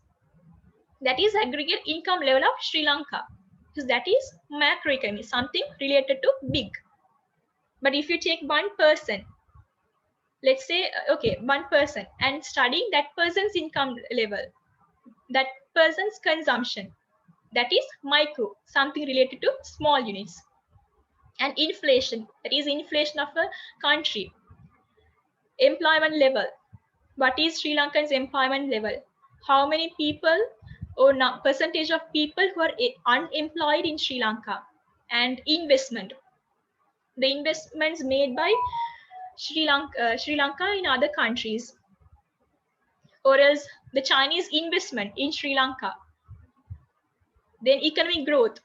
That is aggregate income level of Sri Lanka. So that is macroeconomy, something related to big. But if you take one person, let's say, okay, one person, and studying that person's income level, that person's consumption, that is micro, something related to small units. And inflation, that is inflation of a country. Employment level, what is Sri Lankan's employment level? How many people or percentage of people who are unemployed in Sri Lanka? And investment, the investments made by Sri Lanka in other countries, or else the Chinese investment in Sri Lanka. Then economic growth,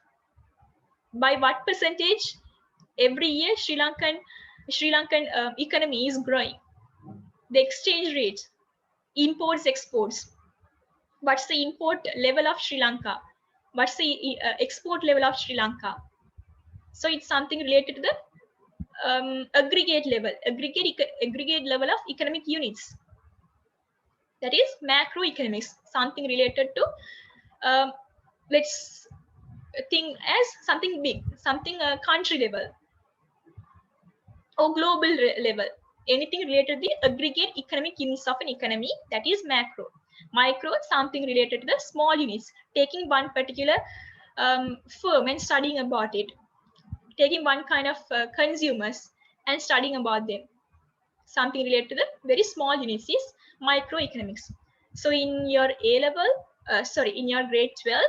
by what percentage every year Sri Lankan economy is growing. The exchange rate, imports, exports. What's the import level of Sri Lanka? What's the export level of Sri Lanka? So it's something related to the aggregate level, aggregate level of economic units. That is macroeconomics, something related to let's think as something big, something country level or global level. Anything related to the aggregate economic units of an economy, that is macro. Micro, something related to the small units, taking one particular firm and studying about it, taking one kind of consumers and studying about them, something related to the very small units is microeconomics. So in your A level, in your grade 12,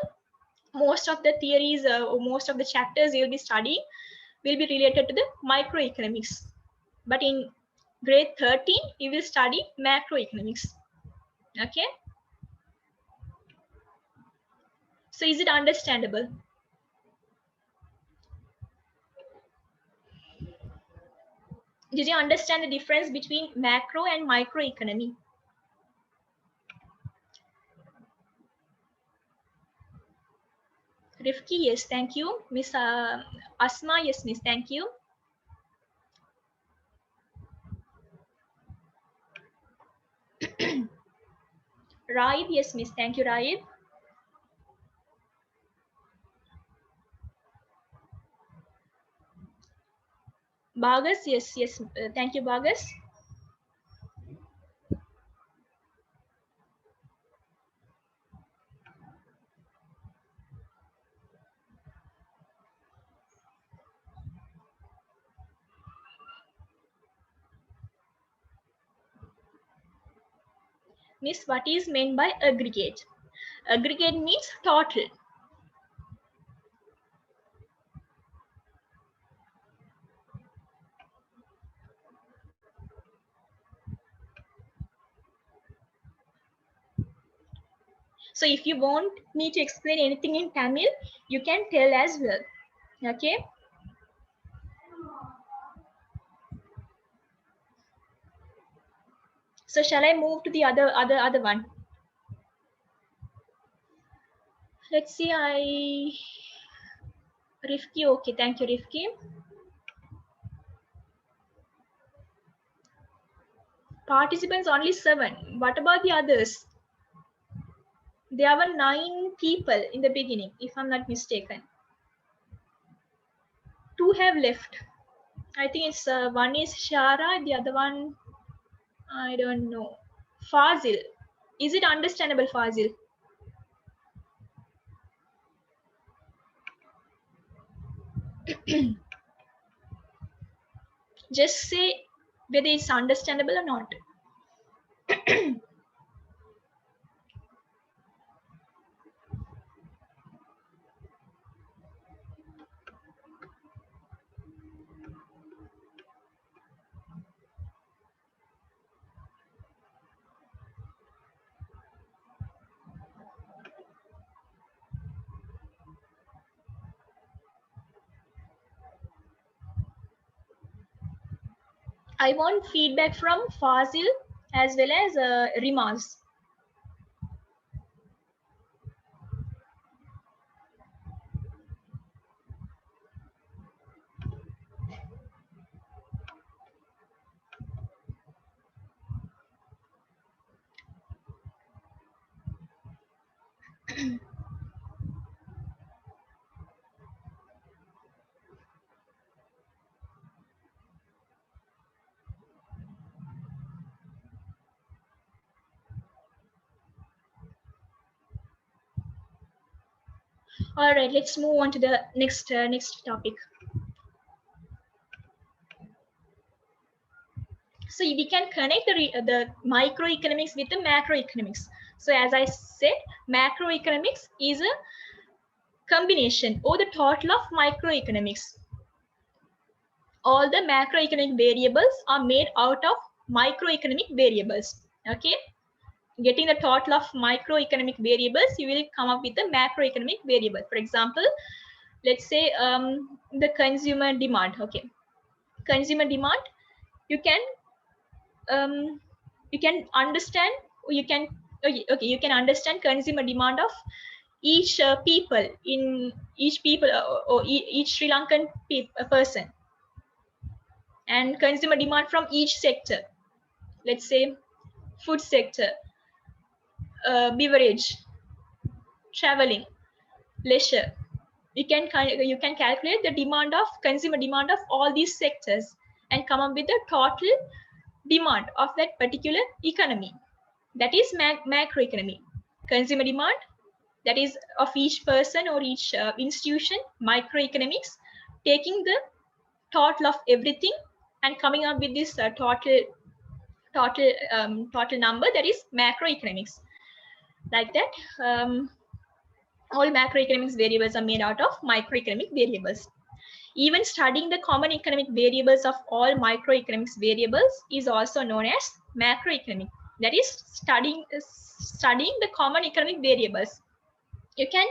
most of the theories or most of the chapters you'll be studying will be related to the microeconomics. But in grade 13, you will study macroeconomics. Okay. So is it understandable? Did you understand the difference between macro and microeconomy? Rifki, yes, thank you. Miss Asma, yes, miss, thank you. Raid, yes, miss. Thank you, Raid. Bagas, yes, yes. Thank you, Bagas. Miss, what is meant by aggregate? Aggregate means total. So if you want me to explain anything in Tamil, you can tell as well. Okay. So shall I move to the other one? Let's see. Rifki. Okay. Thank you, Rifki. Participants only 7. What about the others? There were 9 people in the beginning, if I'm not mistaken. 2 have left. I think it's one is Shara, the other one I don't know. Fazil. Is it understandable, Fazil? Just say whether it's understandable or not. I want feedback from Fazil as well as Rimaz. All right, let's move on to the next topic. So we can connect the microeconomics with the macroeconomics. So as I said, macroeconomics is a combination or the total of microeconomics. All the macroeconomic variables are made out of microeconomic variables. Okay, getting the total of microeconomic variables, you will come up with the macroeconomic variable. For example, let's say the consumer demand. Okay, consumer demand, you can understand, or you can you can understand consumer demand of each people in each people or each Sri Lankan person, and consumer demand from each sector. Let's say food sector, beverage, traveling, leisure. You can calculate the demand of consumer demand of all these sectors and come up with the total demand of that particular economy. That is macroeconomy. Consumer demand, that is of each person or each institution. Microeconomics, taking the total of everything and coming up with this total number, that is macroeconomics. Like that, all macroeconomics variables are made out of microeconomic variables. Even studying the common economic variables of all microeconomics variables is also known as macroeconomic. That is studying the common economic variables. You can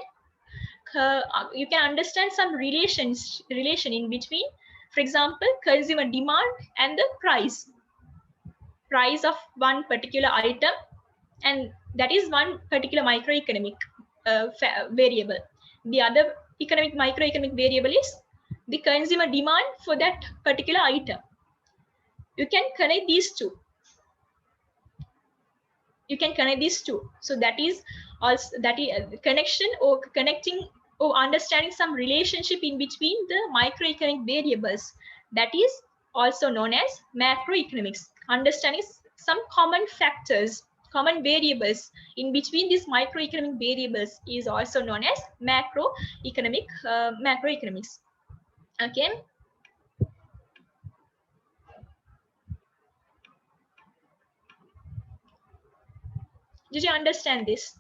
understand some relation in between. For example, consumer demand and the price of one particular item, and that is one particular microeconomic variable. The other microeconomic variable is the consumer demand for that particular item. You can connect these two. You can connect these two. So that is also that is connection or connecting or understanding some relationship in between the microeconomic variables. That is also known as macroeconomics. Understanding some common factors, common variables in between these microeconomic variables is also known as macroeconomics. Okay. Did you understand this?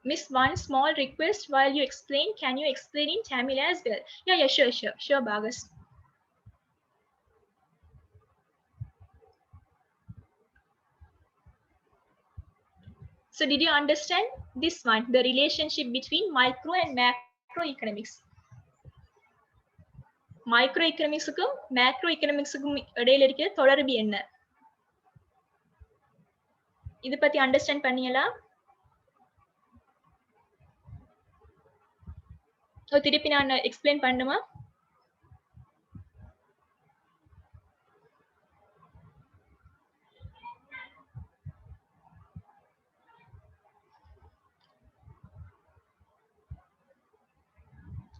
Miss, one small request while you explain, can you explain in Tamil as well? Yeah, sure, Bagas. So did you understand this one, the relationship between micro and macroeconomics? Microeconomics-க்கும் macroeconomics-க்கும் இடையில இருக்கிற தொடர்பு என்ன? இத பத்தி understand பண்ணீங்களா? திருப்பி நான் explain பண்ணுமா?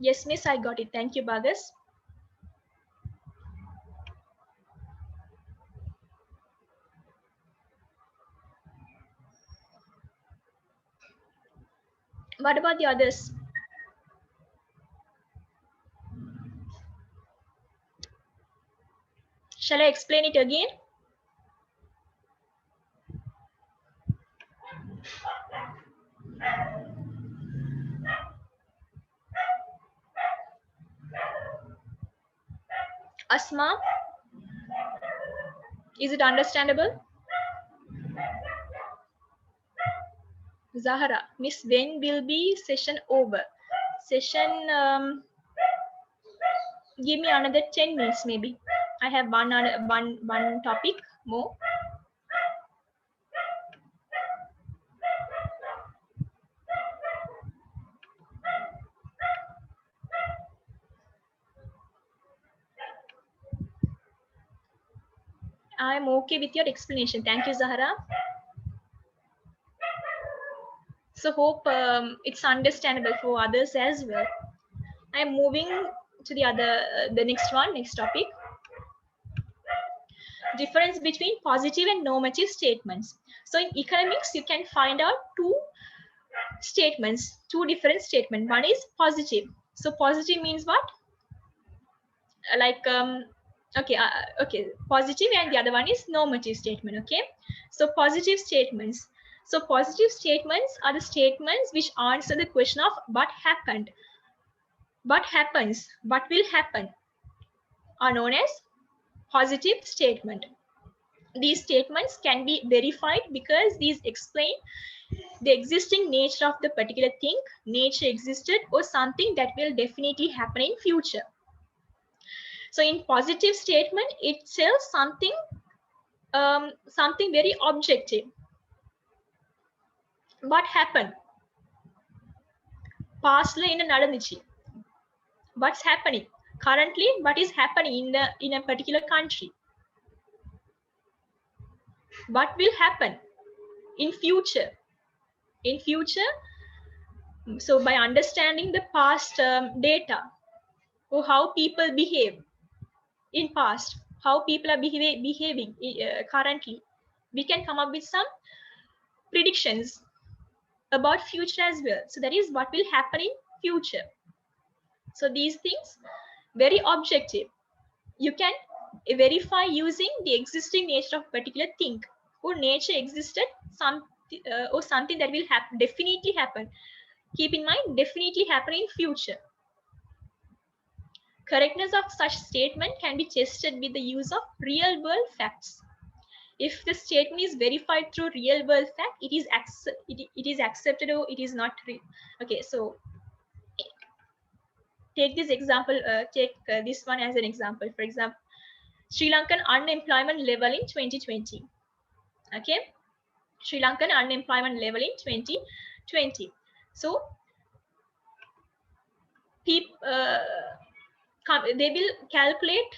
Yes, miss, I got it. Thank you, Bagas. What about the others? Shall I explain it again? Asma, is it understandable? Zahara, miss, when will be session over? Session, give me another 10 minutes maybe. I have one topic more. I'm okay with your explanation. Thank you, Zahara. So hope it's understandable for others as well. I'm moving to the next topic. Difference between positive and normative statements. So in economics, you can find out two different statements. One is positive. So positive means what? Like okay, positive, and the other one is normative statement. Okay, so positive statements. So positive statements are the statements which answer the question of what happened, what happens, what will happen, are known as positive statement. These statements can be verified because these explain the existing nature of the particular thing, nature existed, or something that will definitely happen in future. So in positive statement, it tells something very objective. What happened? Pastல என்ன நடந்துச்சு? What's happening currently? What is happening in a particular country? What will happen in future? In future, so by understanding the past data, or how people behave in past, how people are behaving currently, we can come up with some predictions about future as well. So that is what will happen in future. So these things very objective. You can verify using the existing nature of particular thing, or nature existed, or something that will definitely happen. Keep in mind, definitely happen in future. Correctness of such statement can be tested with the use of real world facts. If the statement is verified through real world fact, it is accepted or it is not real. Okay, so take this example, take this one as an example. For example, Sri Lankan unemployment level in 2020. Okay, Sri Lankan unemployment level in 2020. So they will calculate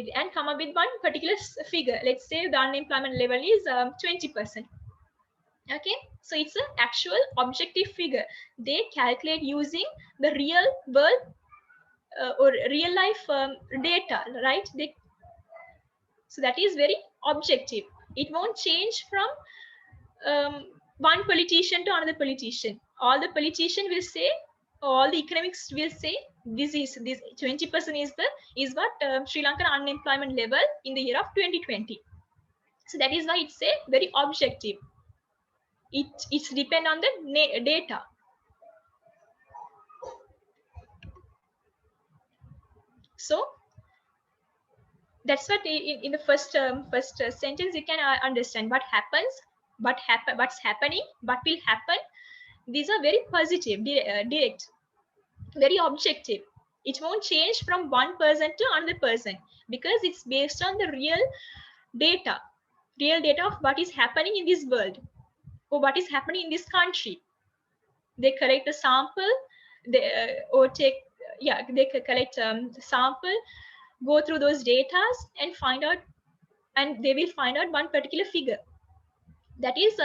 it and come up with one particular figure. Let's say the unemployment level is 20%. Okay, so it's an actual objective figure. They calculate using the real world or real life data, right? So that is very objective. It won't change from one politician to another politician. All the politician will say, all the economics will say, this 20% is what Sri Lankan unemployment level in the year of 2020. So that is why it's a very objective. It's depend on the data. So that's what in the first sentence you can understand what happens, what's happening, what will happen. These are very positive, direct, very objective. It won't change from one person to another person because it's based on the real data of what is happening in this world or what is happening in this country. They collect a sample, they collect sample, go through those data and find out, and they will find out one particular figure that is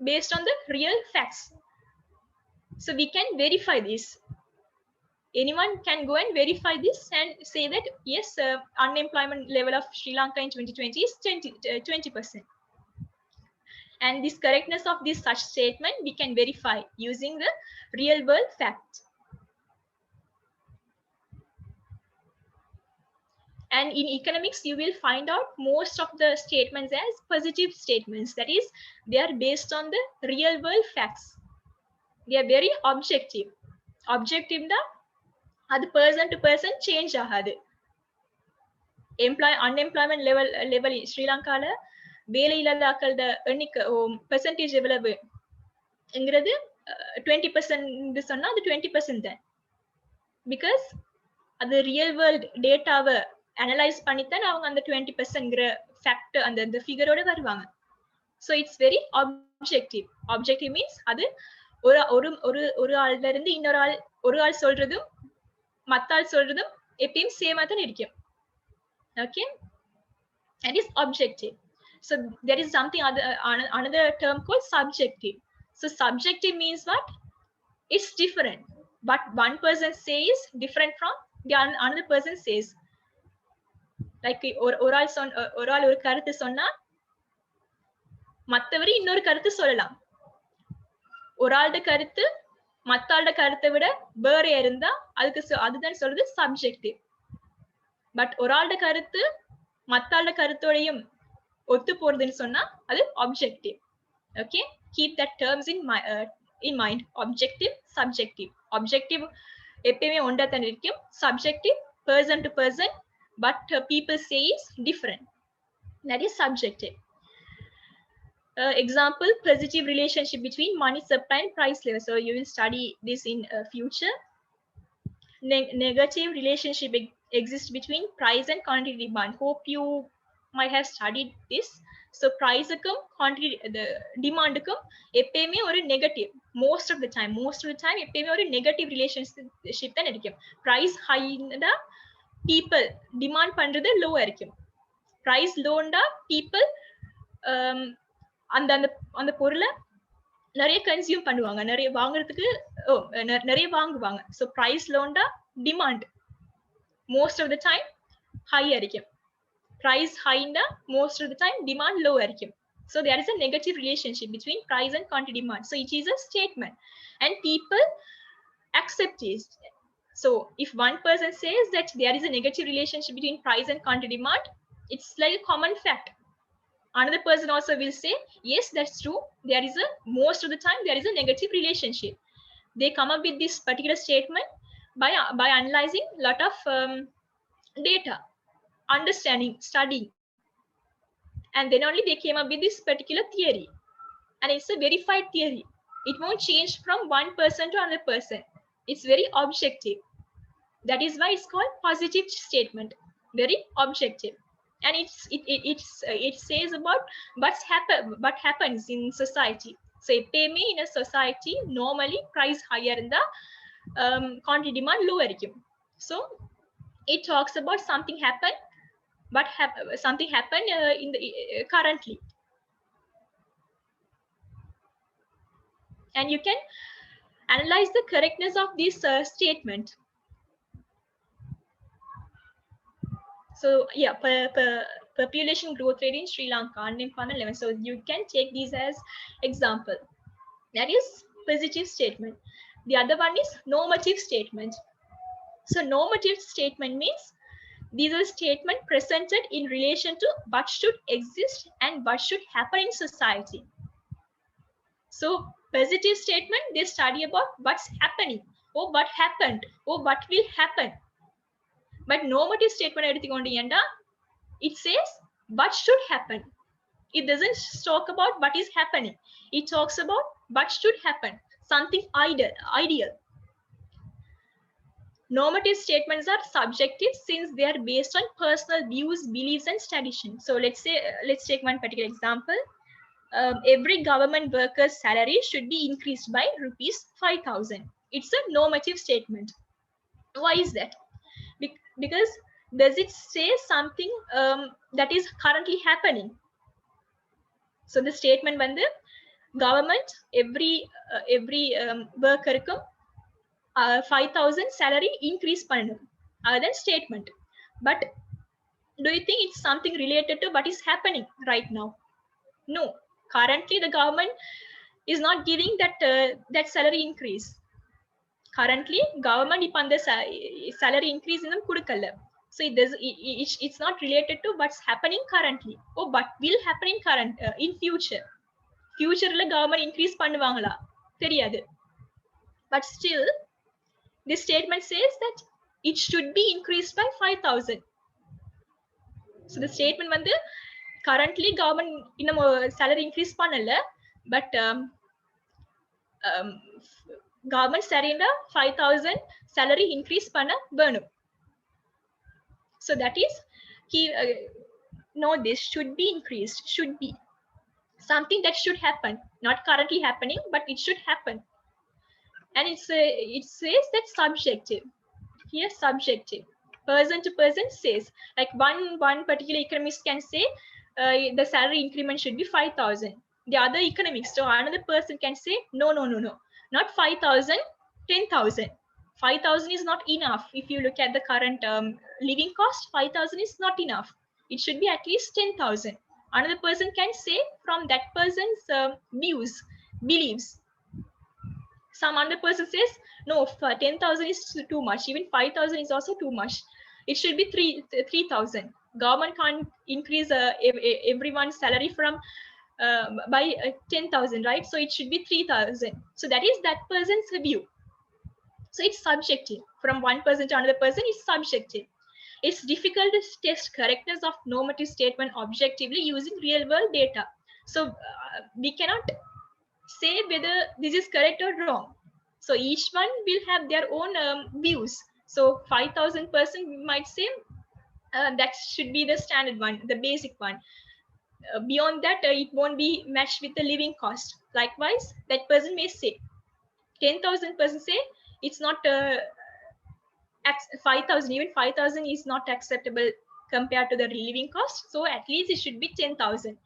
based on the real facts. So we can verify this. Anyone can go and verify this and say that yes, unemployment level of Sri Lanka in 2020 is 20%. And this correctness of this such statement we can verify using the real world fact. And in economics, you will find out most of the statements as positive statements. That is, they are based on the real world facts. They are very objective. Objective the other person to person change ahadu. Unemployment level in Sri Lanka la வேலை இல்லாதாக்களோட எண்ணிக்கை percentage எவ்வளவு என்கிறது 20% சொன்னா அது 20% தான். Because அது real world டேட்டாவை analyse பண்ணித்தான் அவங்க அந்த 20%ங்கிற ஃபேக்டர் அந்த ஃபிகரோட வருவாங்க. So it's very objective. Objective means அது ஒரு ஆள்ல இருந்து இன்னொரு ஒரு ஆள் சொல்றதும் மத்த ஆள் சொல்றதும் எப்பயும் சேமா தான் இருக்கும். Okay, and is objective. So there is something another term called subjective. So subjective means what? It's different. But one person says different from the another person says. Like ஒரு ஆள் ஒரு கருத்து சொன்னா மத்தவர் இன்னொரு கருத்து சொல்லலாம். ஒரு ஆளோட கருத்து மத்த ஆளோட கருத்தை விட வேற இருந்தா அதுதான் சொல்றது சப்ஜெக்டிவ். பட் ஒரு ஆளோட கருத்து மத்த ஆளோட கருத்தோடையும் ஒத்து போறதுன்னு சொன்னா அது objective. Okay, keep that terms in mind. Objective, subjective. Objective எப்பயுமே ஒன்றா தான் இருக்கும். Subjective person to person, but people say is different. That is subjective. Example, positive relationship between money supply and price level. So you will study this in future. Negative relationship exists between price and quantity demand. Hope you might have studied this. So price kum quantity the demand kum எப்பயுமே ஒரு negative. most of the time எப்பயுமே ஒரு negative relationship தான் இருக்கும். price high னா people demand பண்றது low இருக்கும். price low னா people அந்த பொருளை நிறைய கன்சியூம் பண்ணுவாங்க, நிறைய வாங்குறதுக்கு நிறைய வாங்குவாங்க. ஸோ ப்ரைஸ் லோண்டா demand most of the time high இருக்கும். ப்ரைஸ் ஹைண்டா most of the time demand low இருக்கும். So there is a negative relationship between price and quantity demand. So it is a statement and people accept it. So if one person says that there is a negative relationship between price and quantity demand, it's like a common fact. Another person also will say, yes, that's true. There is most of the time there is a negative relationship. They come up with this particular statement by analyzing a lot of data, understanding, studying, and then only they came up with this particular theory. And it's a verified theory. It won't change from one person to another person. It's very objective. That is why it's called positive statement. Very objective. And it says about what happens in society. So எப்பயுமே in a society normally price higher இருந்தா quantity demand low ஆയിരിக்கும். So it talks about something happened, but something happened in the currently, and you can analyze the correctness of this statement. So yeah, population growth rate in Sri Lanka, unemployment level. So you can take these as example. That is positive statement. The other one is normative statement. So normative statement means these are statements presented in relation to what should exist and what should happen in society. So positive statement, they study about what's happening or what happened or what will happen. But normative statement எடுத்துக்கொண்டீங்கன்னா, it says what should happen. It doesn't talk about what is happening. It talks about what should happen, something ideal. Normative statements are subjective since they are based on personal views, beliefs, and tradition. So let's take one particular example. Every government worker's salary should be increased by rupees 5,000. It's a normative statement. Why is that? Because does it say something that is currently happening? So the statement when the government every worker 5,000 salary increase பண்ணணும், அதுதான் statement. But do you think it's something related to what is happening right now? No. Currently the government is not giving that salary increase. Currently government இப்ப அந்த salary increase இன்னும் கொடுக்கல. So it's not related to what's happening currently or what will happen in future. Futureல government increase பண்ணுவாங்களா தெரியாது. But still this statement says that it should be increased by 5,000. So the statement வந்து currently government இன்னும் salary increase பண்ணல, but government சரிண்டா 5,000 salary increase பண்ண வேணும். So that is no, this should be increased, should be something that should happen, not currently happening, but it should happen. And it says that subjective. Here subjective, person to person says, like one particular economist can say the salary increment should be 5,000. The other economist or another person can say no, not 5,000, 10,000. 5,000 is not enough. If you look at the current living cost, 5,000 is not enough. It should be at least 10,000. Another person can say from that person's views, beliefs. Some other person says no, 10,000 is too much, even 5,000 is also too much. It should be 3,000. Government can't increase everyone's salary from by 10,000, right? So it should be 3,000. So that is that person's view. So it's subjective. From one person to another person, it's subjective. It's difficult to test correctness of normative statement objectively using real world data. So we cannot say whether this is correct or wrong. So each one will have their own views. So 5,000 person might say that should be the standard one, the basic one. Beyond that, it won't be matched with the living cost. Likewise, that person may say 10,000 person say it's not 5,000, even 5,000 is not acceptable compared to the living cost. So at least it should be 10,000.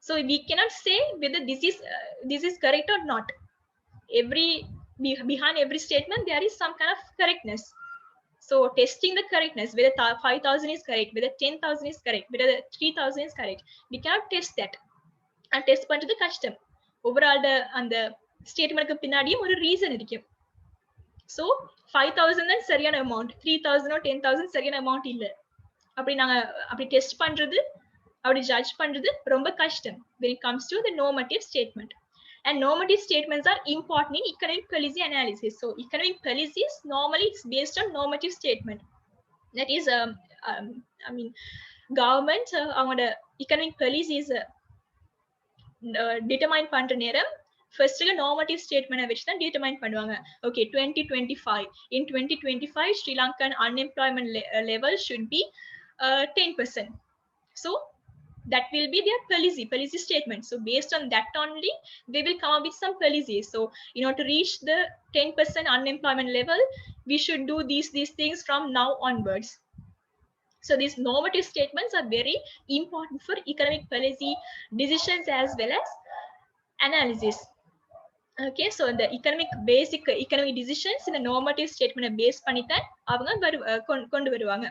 So we cannot say whether this is correct or not. Behind every statement there is some kind of correctness. So testing the correctness, whether 5,000 is correct, whether 10,000 is correct, whether 3,000 is correct, we cannot test that. And test பண்றது கஷ்டம். Overall அந்த ஸ்டேட்மென்ட்க்கு பின்னாடியும் ஒரு reason இருக்கு. So 5,000 தான் சரியான amount, 3,000 or 10,000 சரியான amount இல்ல. அப்படி டெஸ்ட் பண்றது, அப்படி ஜட்ஜ் பண்றது ரொம்ப கஷ்டம் when it comes to the normative statement. And normative statements are important in economic policy analysis. So economic policies normally it's based on normative statement. That is I mean government அவங்களோட economic policies determine பண்ற நேரம் first normative statement வச்சு தான் determine பண்ணுவாங்க. Okay, 2025, in 2025 Sri Lankan unemployment level should be 10%. So That will be their policy statement. So based on that only, they will come up with some policies. So in order to reach the 10% unemployment level, we should do these things from now onwards. So these normative statements are very important for economic policy decisions as well as analysis. Okay, so the basic economic decisions in the normative statement base பண்ணித்தான் அவங்க கொண்டு வருவாங்க.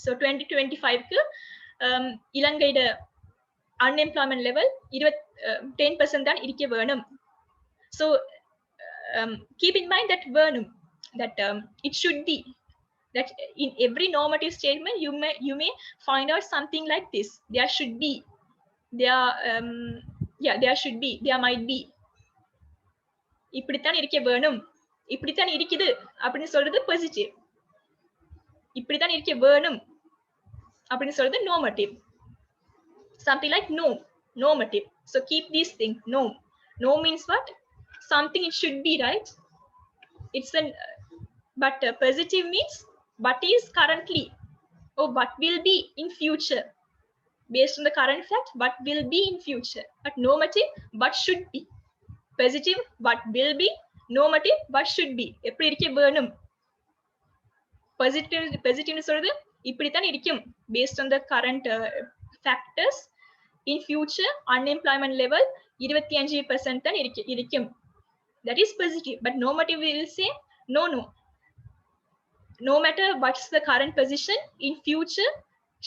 So 2025 க்கு இலங்கையோட unemployment level 10% தான் இருக்க வேணும். So keep in mind that வேணும், that it should be, that in every normative statement you may find out something like this. There should be, there should be, there might be, இப்படித்தான் இருக்க வேணும், இப்படித்தான் இருக்குது அப்படின்னு சொல்றது பாசிட்டிவ். இப்படித்தான் இருக்க வேணும் அப்படின்னு சொல்றது normative. Something like no, normative. So keep these things. No means what? Something it should be, right? It's an but positive means what is currently or what will be in future. Based on the current fact, what will be in future. But normative, what should be. Positive, what will be. Normative, what should be. எப்படி இருக்க வேணும். Positive சொல்றது இப்படித்தான் இருக்கும். Based on the current factors, in future unemployment level 25% தான் இருக்கும். That is positive. But normative will say no. No matter what's the current position, in future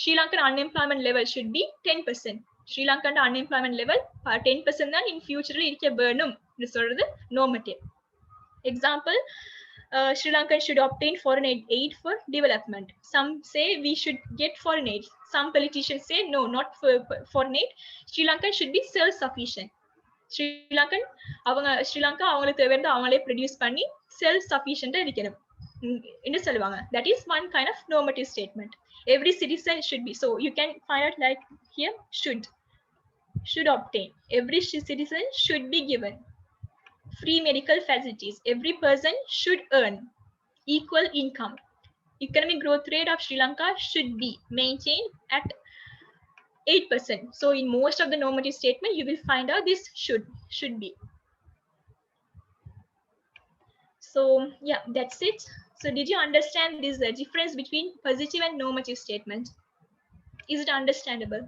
Sri Lankan unemployment level should be 10%. Sri Lankan unemployment level 10% தான் in future இருக்க வேணும் னு சொல்றது normative. Example, Sri Lanka should obtain foreign aid for development. Some say we should get foreign aid. Some politicians say no, not for foreign aid. Sri Lanka should be self-sufficient. Sri Lanka அவங்களுக்கு தேவையானதை அவங்களே produce பண்ணி self சஃபிஷியண்டா இருக்கணும் என்று சொல்லுவாங்க. That is one kind of normative statement. Every citizen should be. So you can find out like here, should obtain. Every citizen should be given free medical facilities. Every person should earn equal income. Economic growth rate of Sri Lanka should be maintained at 8%. So in most of the normative statement, you will find out this should be. So yeah, that's it. So did you understand this difference between positive and normative statement? Is it understandable?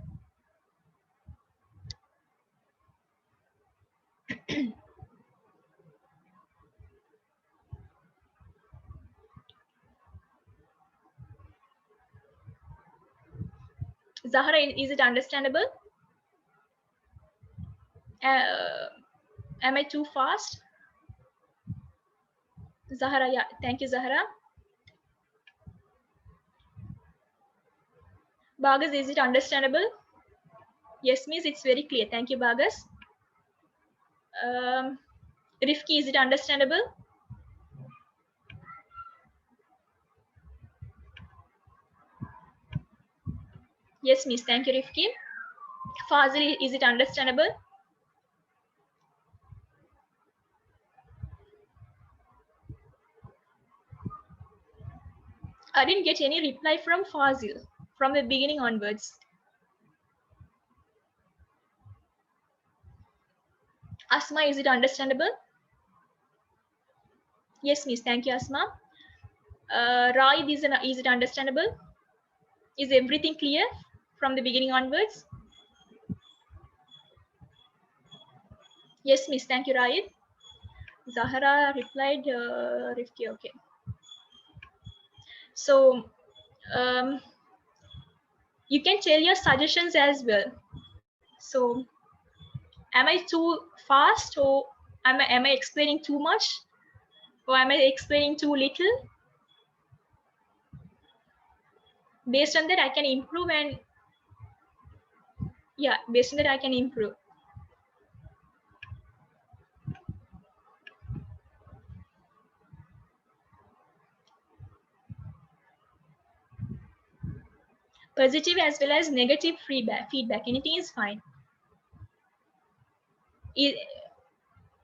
Zahra, is it understandable? Am I too fast? Zahra, yeah, thank you, Zahra. Bagas, is it understandable? Yes, miss, it's very clear. Thank you, Bagas. Rifki, is it understandable? Yes, miss, thank you, Rifki. Fazil, is it understandable? I didn't get any reply from Fazil from the beginning onwards. Asma, is it understandable? Yes, miss, thank you, Asma. Raid, is it understandable? Is everything clear from the beginning onwards? Yes, miss, thank you, Raid. Zahra replied, Rifki, okay. So you can tell your suggestions as well. So am I too fast, or am I explaining too much, or am I explaining too little? Based on that I can improve, and yeah, based on that I can improve. Positive as well as negative feedback, anything is fine. Is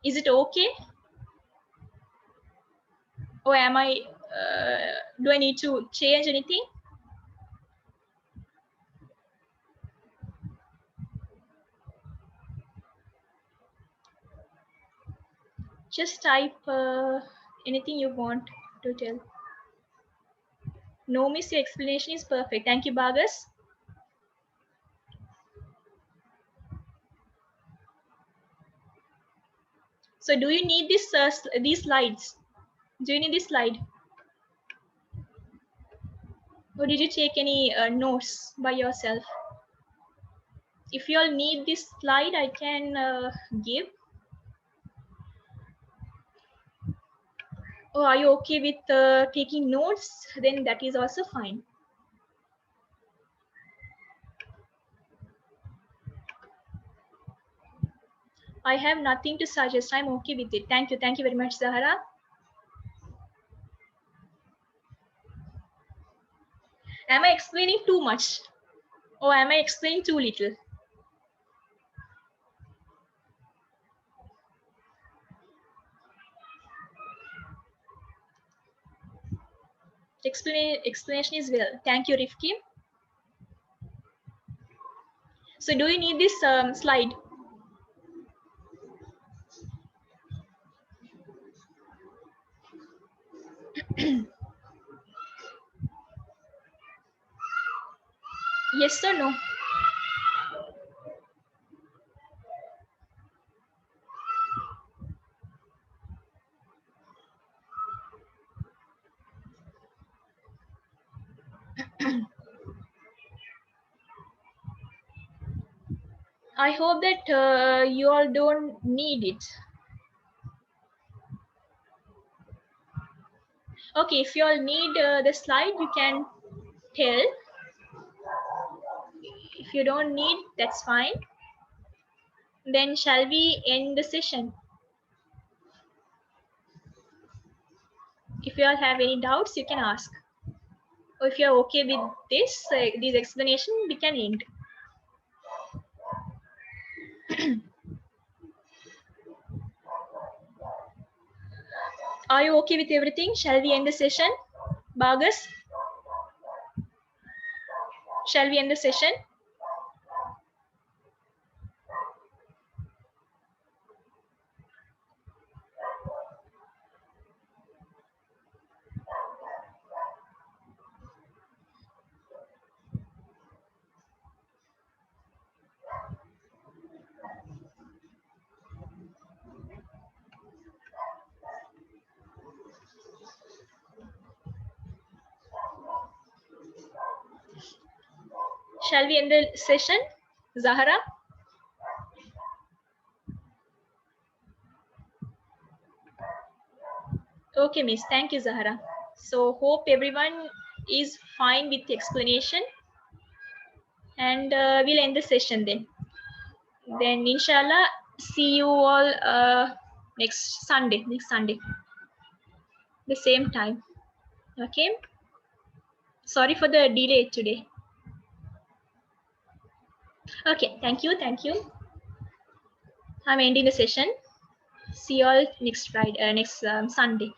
it okay, or am I do I need to change anything? Just type anything you want to tell. No, miss, your explanation is perfect. Thank you, Bagas. So do you need this these slides? Do you need this slide? Or did you take any notes by yourself? If you all need this slide, I can give. Or are you okay with taking notes? Then that is also fine. I have nothing to suggest. I'm okay with it. Thank you. Thank you very much, Zahara. Am I explaining too much? Or am I explaining too little? Explanation is well. Thank you, Rifki. So do you need this slide? Yes or no? I hope that you all don't need it. Okay, if you all need the slide, you can tell. If you don't need, that's fine. Then shall we end the session? If you all have any doubts, you can ask. Or if you're okay with this explanation, we can end. Are you okay with everything? Shall we end the session? Bagas? Shall we end the session? Shall we end the session? Zahara? Okay, miss. Thank you, Zahara. So hope everyone is fine with the explanation. And we'll end the session then. Then inshallah, see you all next Sunday. The same time. Okay. Sorry for the delay today. Okay, thank you. I'm ending the session. See you all next Friday, next Sunday.